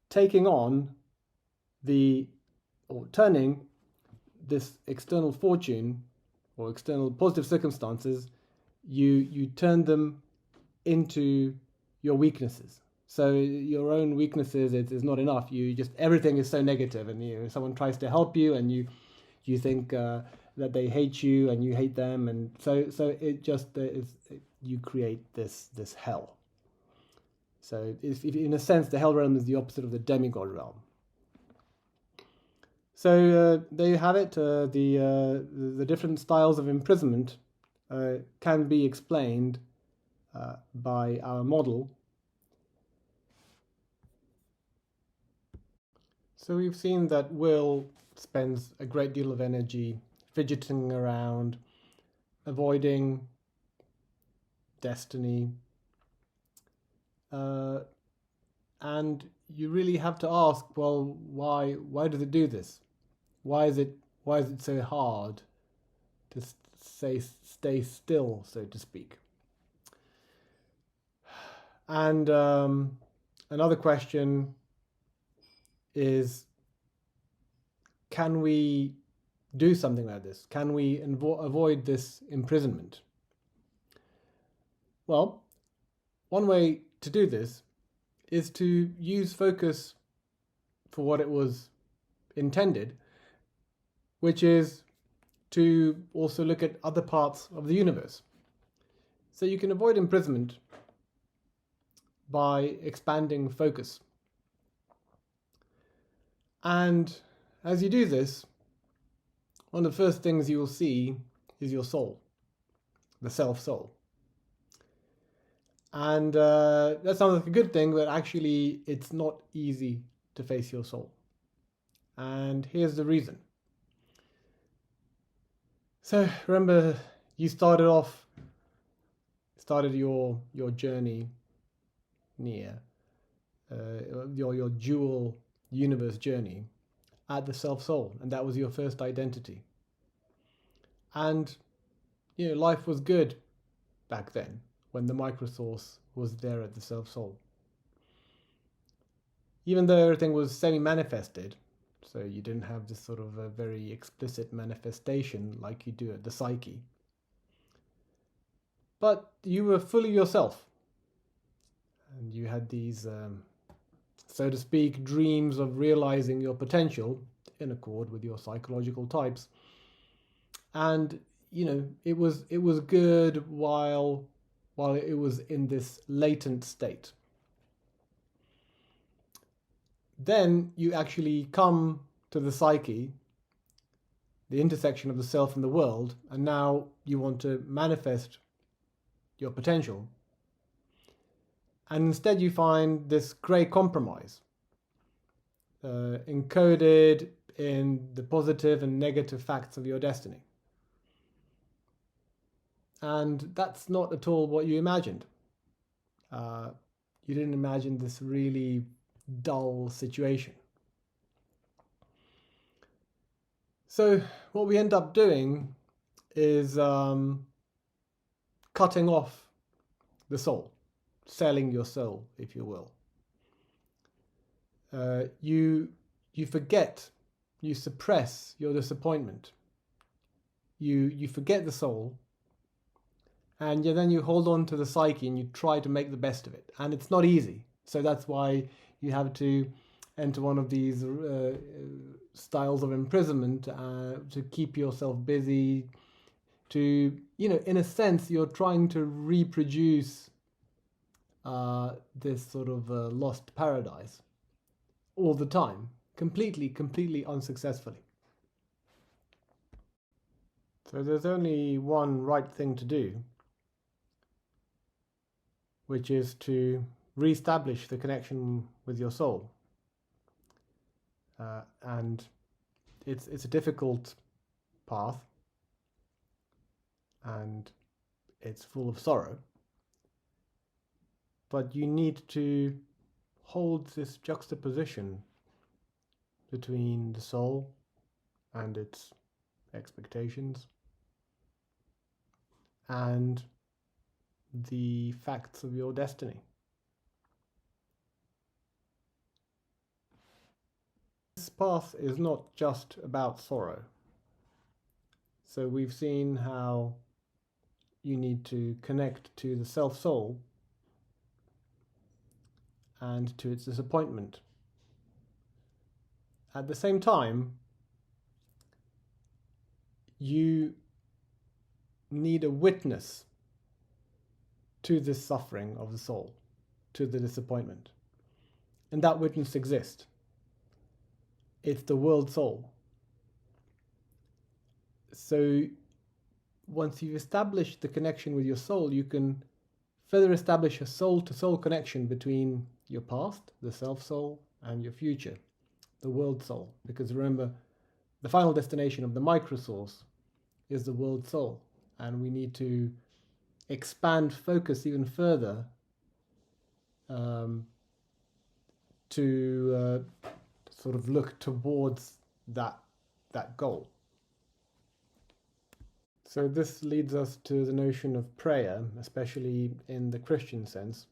taking on turning this external fortune or external positive circumstances, you turn them into your weaknesses. So your own weaknesses is not enough. Everything is so negative, and someone tries to help you, and you think that they hate you, and you hate them, and so it just you create this hell. So if in a sense, the hell realm is the opposite of the demigod realm. So there you have it. The different styles of imprisonment can be explained by our model. So we've seen that Will spends a great deal of energy fidgeting around, avoiding destiny, and you really have to ask, well, why does it do this? Why is it so hard to stay still, so to speak? And another question is, can we do something like this? Can we avoid this imprisonment? Well, one way to do this is to use focus for what it was intended, which is to also look at other parts of the universe. So you can avoid imprisonment by expanding focus. And as you do this, one of the first things you will see is your soul, the self-soul. And that sounds like a good thing, but actually it's not easy to face your soul. And here's the reason. So remember, you started your journey near your dual universe journey at the self-soul, and that was your first identity. And life was good back then when the Microsource was there at the self-soul. Even though everything was semi-manifested, so you didn't have this sort of a very explicit manifestation like you do at the psyche, but you were fully yourself, and you had these so to speak, dreams of realizing your potential in accord with your psychological types. And it was good while it was in this latent state. Then you actually come to the psyche, the intersection of the self and the world, and now you want to manifest your potential. And instead you find this grey compromise, encoded in the positive and negative facts of your destiny. And that's not at all what you imagined. You didn't imagine this really dull situation. So what we end up doing is cutting off the soul, selling your soul, if you will. You forget, you suppress your disappointment. You forget the soul, and then you hold on to the psyche and you try to make the best of it. And it's not easy. So that's why you have to enter one of these styles of imprisonment to keep yourself busy, to, in a sense, you're trying to reproduce this sort of lost paradise all the time, completely unsuccessfully. So there's only one right thing to do, which is to re-establish the connection with your soul. And it's a difficult path, and it's full of sorrow. But you need to hold this juxtaposition between the soul and its expectations and the facts of your destiny. This path is not just about sorrow. So we've seen how you need to connect to the self-soul and to its disappointment. At the same time, you need a witness to this suffering of the soul, to the disappointment. And that witness exists. It's the world soul. So once you've established the connection with your soul, you can further establish a soul-to-soul connection between your past, the self-soul, and your future, the world soul. Because remember, the final destination of the Microsource is the world soul. And we need to expand focus even further to sort of look towards that goal. So this leads us to the notion of prayer, especially in the Christian sense,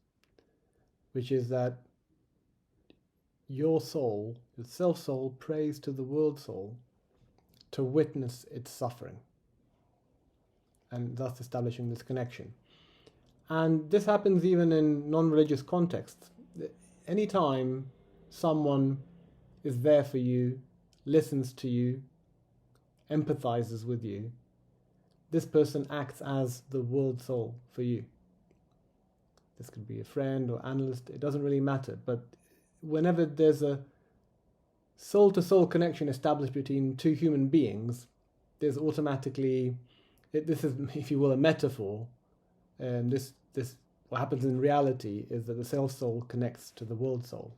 which is that your soul, the self-soul, prays to the world soul to witness its suffering, and thus establishing this connection. And this happens even in non-religious contexts. Anytime someone is there for you, listens to you, empathizes with you, this person acts as the world soul for you. This could be a friend or analyst, it doesn't really matter, but whenever there's a soul-to-soul connection established between two human beings, there's automatically, this is, if you will, a metaphor, and this what happens in reality is that the self-soul connects to the world soul.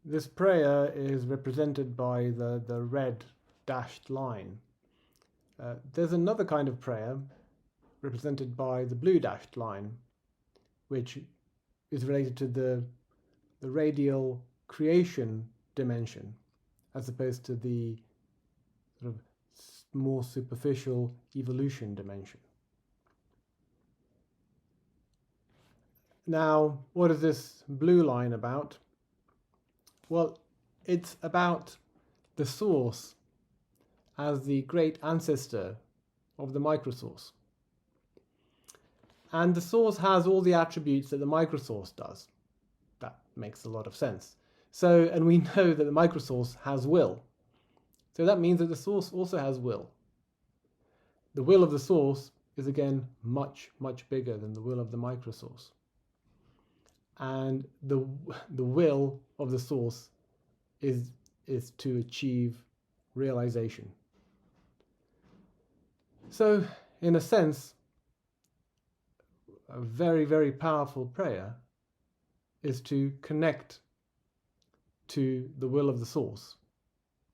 This prayer is represented by the red dashed line. There's another kind of prayer represented by the blue dashed line, which is related to the radial creation dimension, as opposed to the sort of more superficial evolution dimension. Now, what is this blue line about? Well, it's about the source as the great ancestor of the Microsource. And the source has all the attributes that the Microsource does. That makes a lot of sense. So, and we know that the Microsource has will. So that means that the source also has will. The will of the source is again much, much bigger than the will of the Microsource. And the will of the source is to achieve realization. So, in a sense, a very, very powerful prayer is to connect to the will of the source.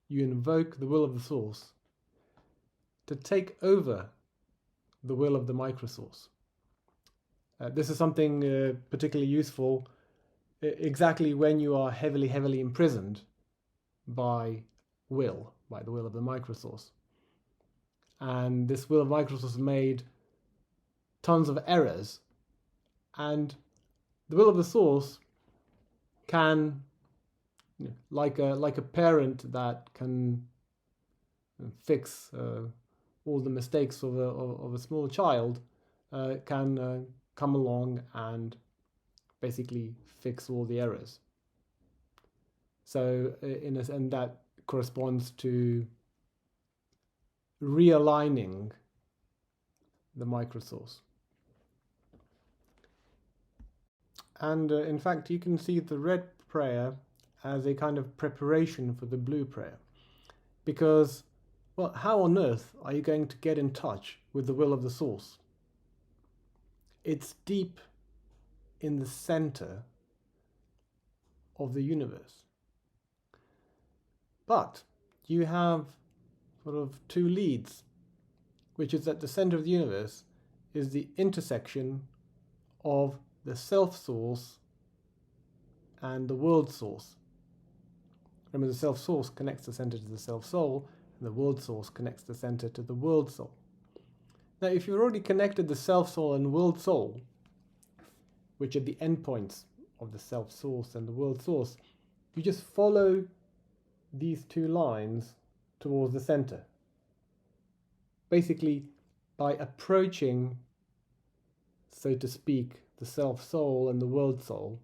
You invoke the will of the source to take over the will of the microsource. This is something particularly useful exactly when you are heavily, heavily imprisoned by the will of the microsource. And this will of microsource made tons of errors, and the will of the source can, like a parent that can fix all the mistakes of a small child, can come along and basically fix all the errors. So and that corresponds to realigning the microsource. And in fact, you can see the red prayer as a kind of preparation for the blue prayer. Because, well, how on earth are you going to get in touch with the will of the source? It's deep in the center of the universe. But you have sort of two leads, which is that the center of the universe is the intersection of the self-source and the world source. Remember, the self-source connects the center to the self-soul, and the world source connects the center to the world soul. Now, if you've already connected the self-soul and world soul, which are the endpoints of the self-source and the world source, you just follow these two lines towards the center. Basically, by approaching, so to speak, the self-soul and the world soul,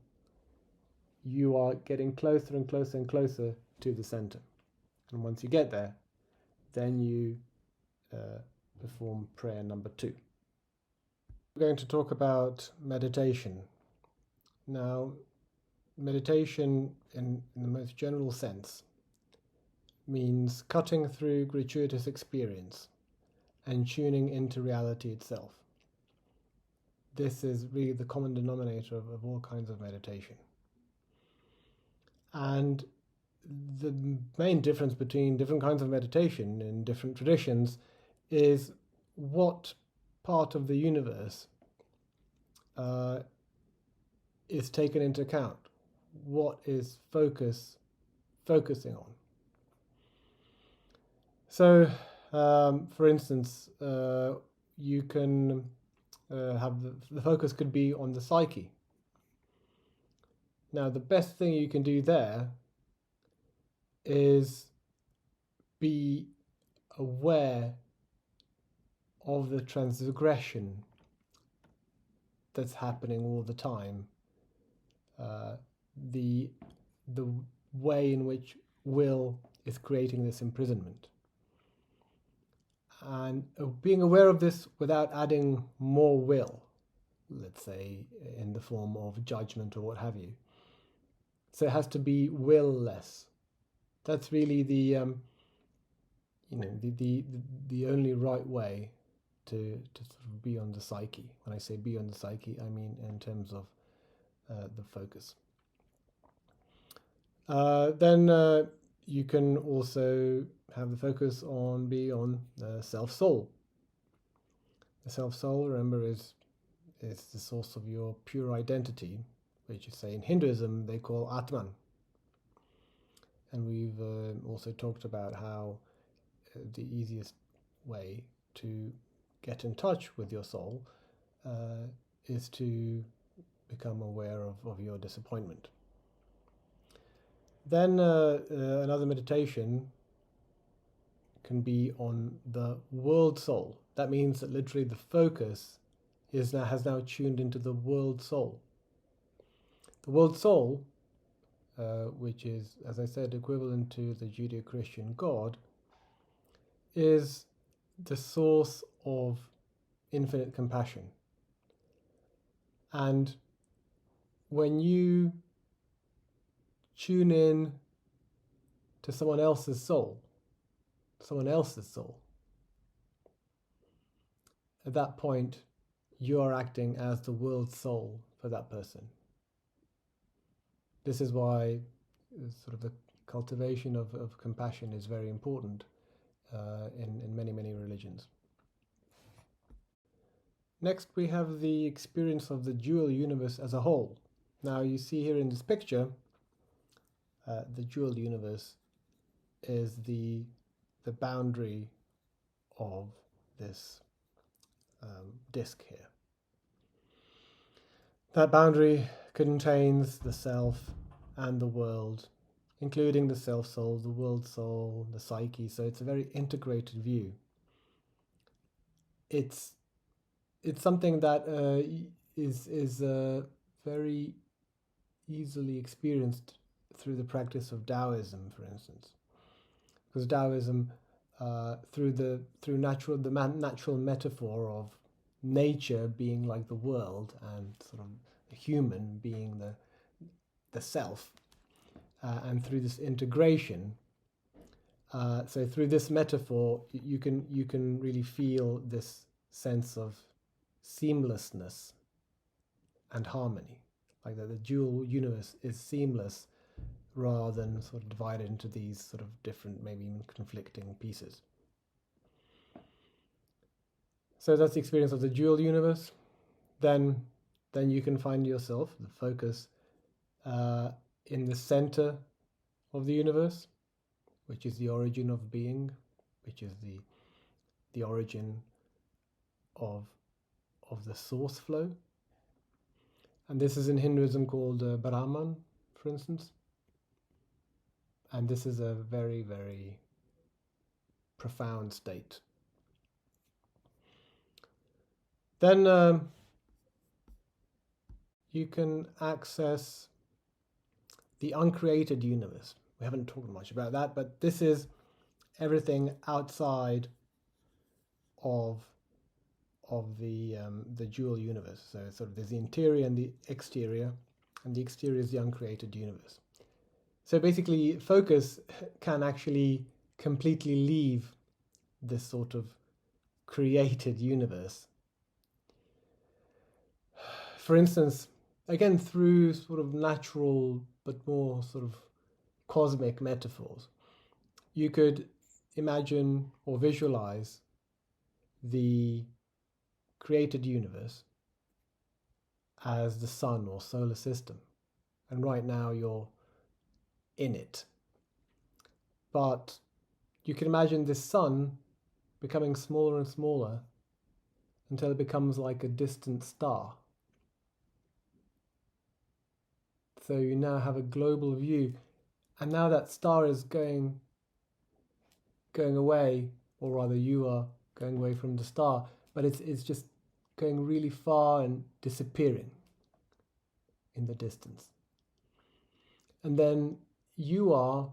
you are getting closer and closer and closer to the center. And once you get there, then you perform prayer number 2. We're going to talk about meditation. Now, meditation in the most general sense means cutting through gratuitous experience and tuning into reality itself. This is really the common denominator of all kinds of meditation. And the main difference between different kinds of meditation in different traditions is what part of the universe is taken into account. What is focusing on? So, for instance, you can have the focus could be on the psyche. Now, the best thing you can do there is be aware of the transgression that's happening all the time. The way in which will is creating this imprisonment. And being aware of this without adding more will, let's say in the form of judgment or what have you. So it has to be will-less. That's really the only right way to sort of be on the psyche. When I say be on the psyche, I mean in terms of the focus. Then you can also have the focus on the self-soul. The self-soul, remember, is the source of your pure identity, which you say in Hinduism they call Atman. And we've also talked about how the easiest way to get in touch with your soul is to become aware of your disappointment. Then another meditation can be on the world soul. That means that literally the focus has now tuned into the world soul. The world soul, which is, as I said, equivalent to the Judeo-Christian God, is the source of infinite compassion. And when you tune in to someone else's soul, at that point you are acting as the world soul for that person. This is why sort of the cultivation of compassion is very important in many religions. Next, we have the experience of the dual universe as a whole. Now you see here in this picture, the dual universe is the boundary of this disk here. That boundary contains the self and the world, including the self-soul, the world soul, the psyche. So it's a very integrated view. It's something that is very easily experienced through the practice of Taoism, for instance, because Taoism, through the natural metaphor of nature being like the world and sort of the human being the self, and through this integration, so through this metaphor, you can really feel this sense of seamlessness and harmony, like that the dual universe is seamless rather than sort of divided into these sort of different, maybe even conflicting pieces. So that's the experience of the dual universe. Then you can find yourself, the focus, in the center of the universe, which is the origin of being, which is the origin of the source flow. And this is in Hinduism called Brahman, for instance. And this is a very, very profound state. Then you can access the uncreated universe. We haven't talked much about that, but this is everything outside of the dual universe. So sort of there's the interior and the exterior is the uncreated universe. So basically, focus can actually completely leave this sort of created universe. For instance, again, through sort of natural but more sort of cosmic metaphors, you could imagine or visualize the created universe as the sun or solar system. And right now you're in it. But you can imagine this sun becoming smaller and smaller until it becomes like a distant star. So you now have a global view, and now that star is going away, or rather you are going away from the star, but it's just going really far and disappearing in the distance. And then you are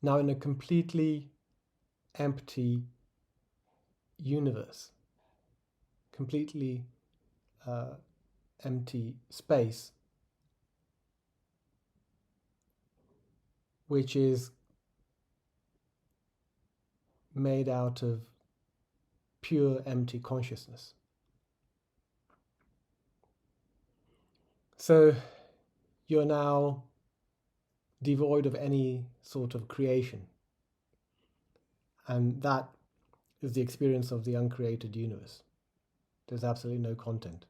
Now in a completely empty universe, completely empty space, which is made out of pure empty consciousness. So you're now devoid of any sort of creation. And that is the experience of the uncreated universe. There's absolutely no content.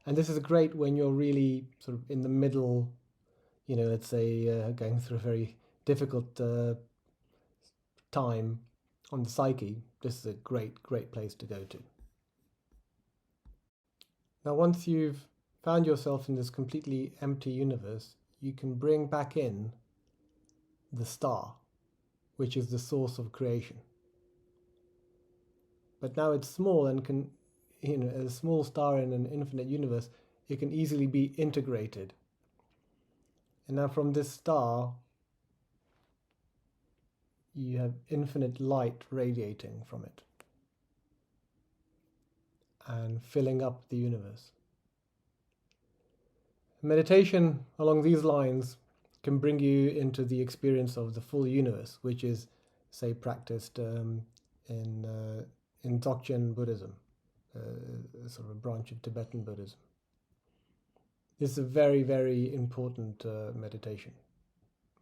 And this is great when you're really sort of in the middle, let's say going through a very difficult time on the psyche. This is a great place to go to. Now, once you've found yourself in this completely empty universe, you can bring back in the star, which is the source of creation. But now it's small and can, a small star in an infinite universe, it can easily be integrated. And now from this star, you have infinite light radiating from it and filling up the universe. Meditation along these lines can bring you into the experience of the full universe, which is, say, practiced in Dzogchen Buddhism, sort of a branch of Tibetan Buddhism. This is a very important meditation,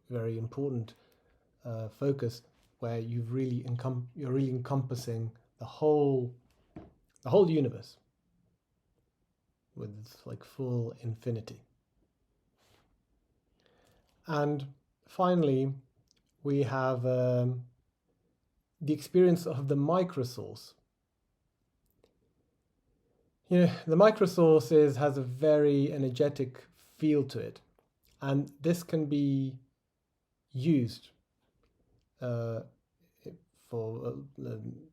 very important focus where you're really encompassing the whole universe with like full infinity. And finally, we have the experience of the microsource. The microsource has a very energetic feel to it, and this can be used for,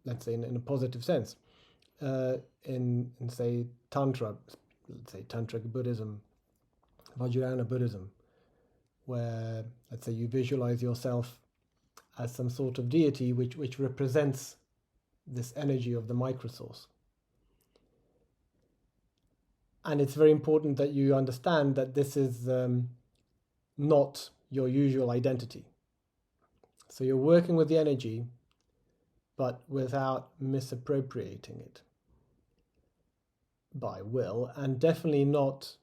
let's say, in a positive sense, in say Tantra, let's say Tantric Buddhism, Vajrayana Buddhism, where, let's say, you visualize yourself as some sort of deity which represents this energy of the microsource. And it's very important that you understand that this is not your usual identity. So you're working with the energy, but without misappropriating it by will, and definitely not,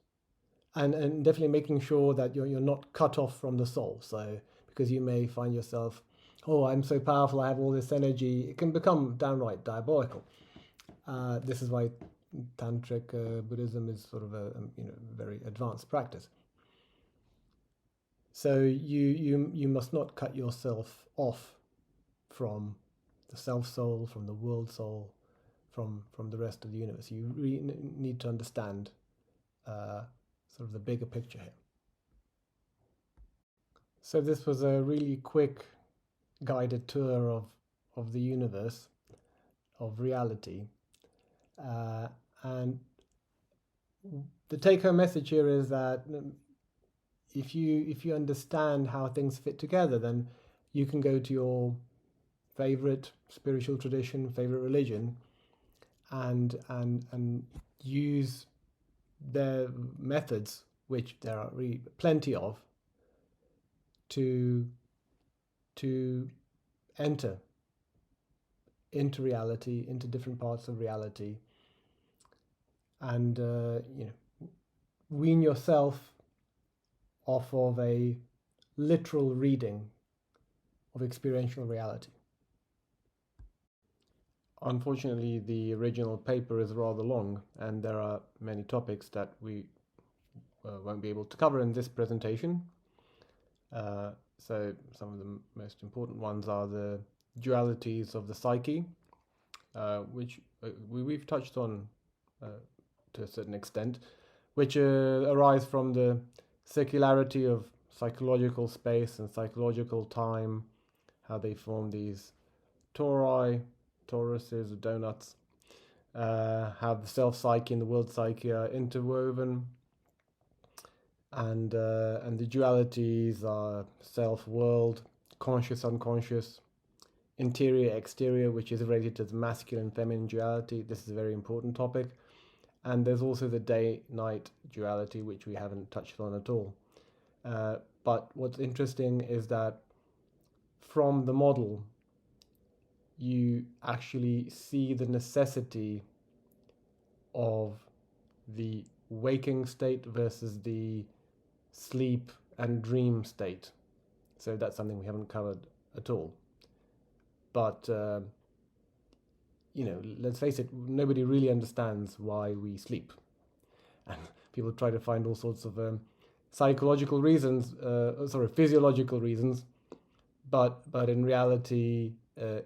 and definitely making sure that you're not cut off from the soul. So because you may find yourself, oh, I'm so powerful, I have all this energy, it can become downright diabolical. This is why Tantric Buddhism is sort of a very advanced practice. So you must not cut yourself off from the self-soul, from the world soul, from the rest of the universe. You really need to understand sort of the bigger picture here. So this was a really quick guided tour of the universe, of reality. And the take-home message here is that if you understand how things fit together, then you can go to your favorite spiritual tradition, favorite religion, and use their methods, which there are really plenty of, to enter into reality, into different parts of reality, and wean yourself off of a literal reading of experiential reality. Unfortunately, the original paper is rather long, and there are many topics that we won't be able to cover in this presentation. So some of the most important ones are the dualities of the psyche, which we've touched on to a certain extent, which arise from the circularity of psychological space and psychological time, how they form these toruses or donuts, how the self-psyche and the world psyche are interwoven, and the dualities are self-world, conscious, unconscious, interior, exterior, which is related to the masculine, feminine duality. This is a very important topic. And there's also the day-night duality, which we haven't touched on at all. But what's interesting is that from the model, you actually see the necessity of the waking state versus the sleep and dream state. So that's something we haven't covered at all. But, let's face it, nobody really understands why we sleep. And people try to find all sorts of physiological reasons, but in reality,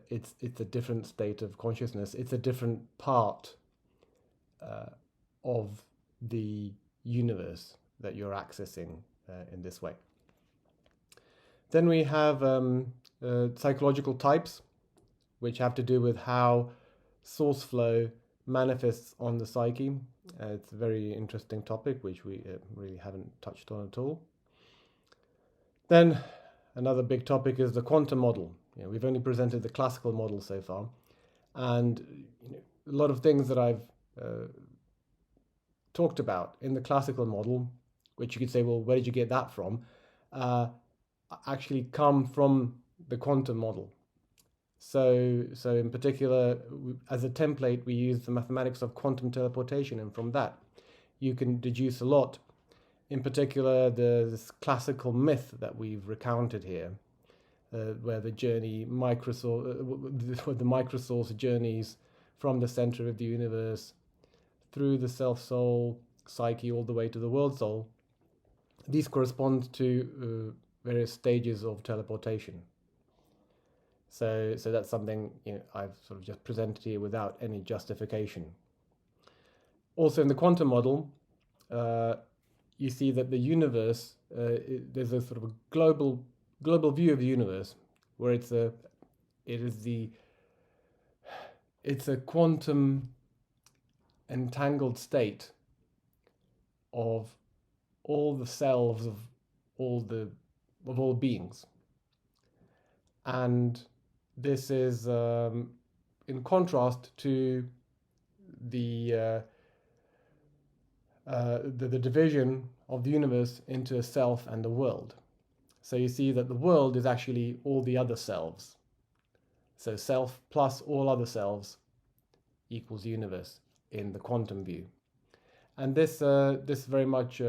it's a different state of consciousness. It's a different part of the universe that you're accessing in this way. Then we have psychological types, which have to do with how source flow manifests on the psyche. It's a very interesting topic, which we really haven't touched on at all. Then another big topic is the quantum model. We've only presented the classical model so far, and a lot of things that I've talked about in the classical model, which you could say, well, where did you get that from? Actually come from the quantum model. So in particular, as a template, we use the mathematics of quantum teleportation, and from that you can deduce a lot. In particular, this classical myth that we've recounted here, where the Microsource journeys from the center of the universe through the self-soul, psyche, all the way to the world soul. These correspond to various stages of teleportation. So that's something I've sort of just presented here without any justification. Also in the quantum model, you see that the universe, there's a sort of a global view of the universe, where it's a quantum entangled state of all the selves of all beings. And this is in contrast to the division of the universe into a self and a world. So you see that the world is actually all the other selves. So self plus all other selves equals universe in the quantum view. And this very much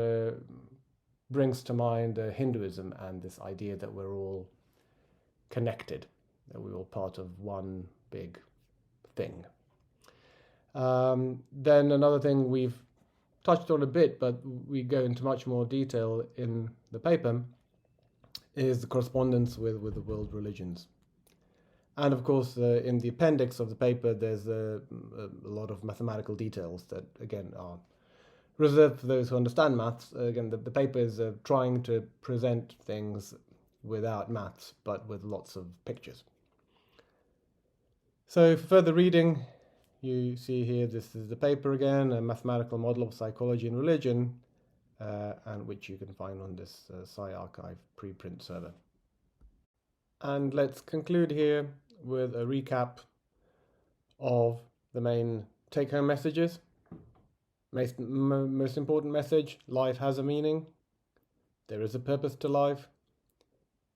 brings to mind Hinduism and this idea that we're all connected, that we're all part of one big thing. Then another thing we've touched on a bit, but we go into much more detail in the paper, is the correspondence with the world religions. And of course, in the appendix of the paper, there's a lot of mathematical details that, again, are reserved for those who understand maths. Again, the paper is trying to present things without maths, but with lots of pictures. So for further reading, you see here, this is the paper again, a mathematical model of psychology and religion, and which you can find on this PsyArchive preprint server. And let's conclude here with a recap of the main take-home messages. Most important message: life has a meaning. There is a purpose to life.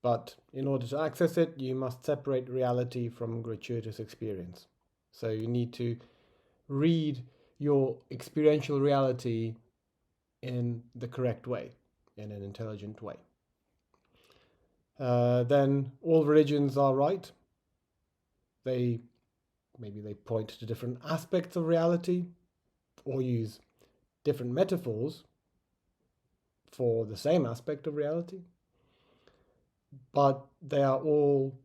But in order to access it, you must separate reality from gratuitous experience. So you need to read your experiential reality in the correct way, in an intelligent way. Then all religions are right. Maybe they point to different aspects of reality or use different metaphors for the same aspect of reality, but they are all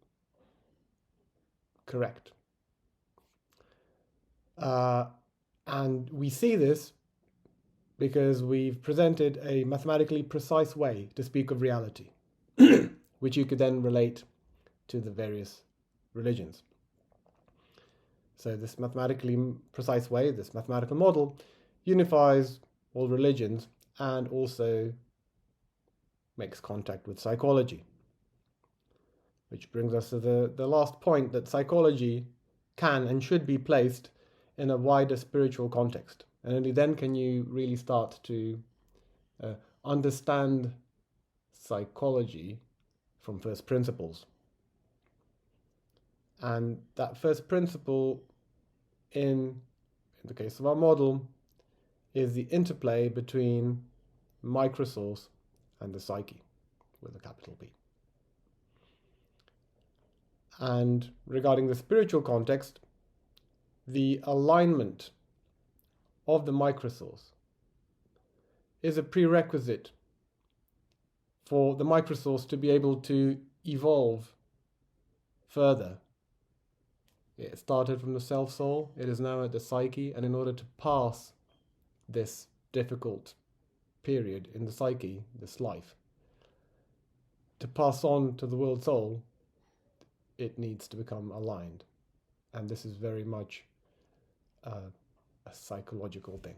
correct. And we see this because we've presented a mathematically precise way to speak of reality, which you could then relate to the various religions. So this mathematically precise way, this mathematical model, unifies all religions and also makes contact with psychology. Which brings us to the last point, that psychology can and should be placed in a wider spiritual context. And only then can you really start to understand psychology from first principles. And that first principle, in the case of our model, is the interplay between Microsource and the psyche, with a capital P. And regarding the spiritual context, the alignment of the Microsource is a prerequisite for the Microsource to be able to evolve further. It started from the self-soul, it is now at the psyche, and in order to pass this difficult period in the psyche, this life, to pass on to the world soul, it needs to become aligned. And this is very much a psychological thing.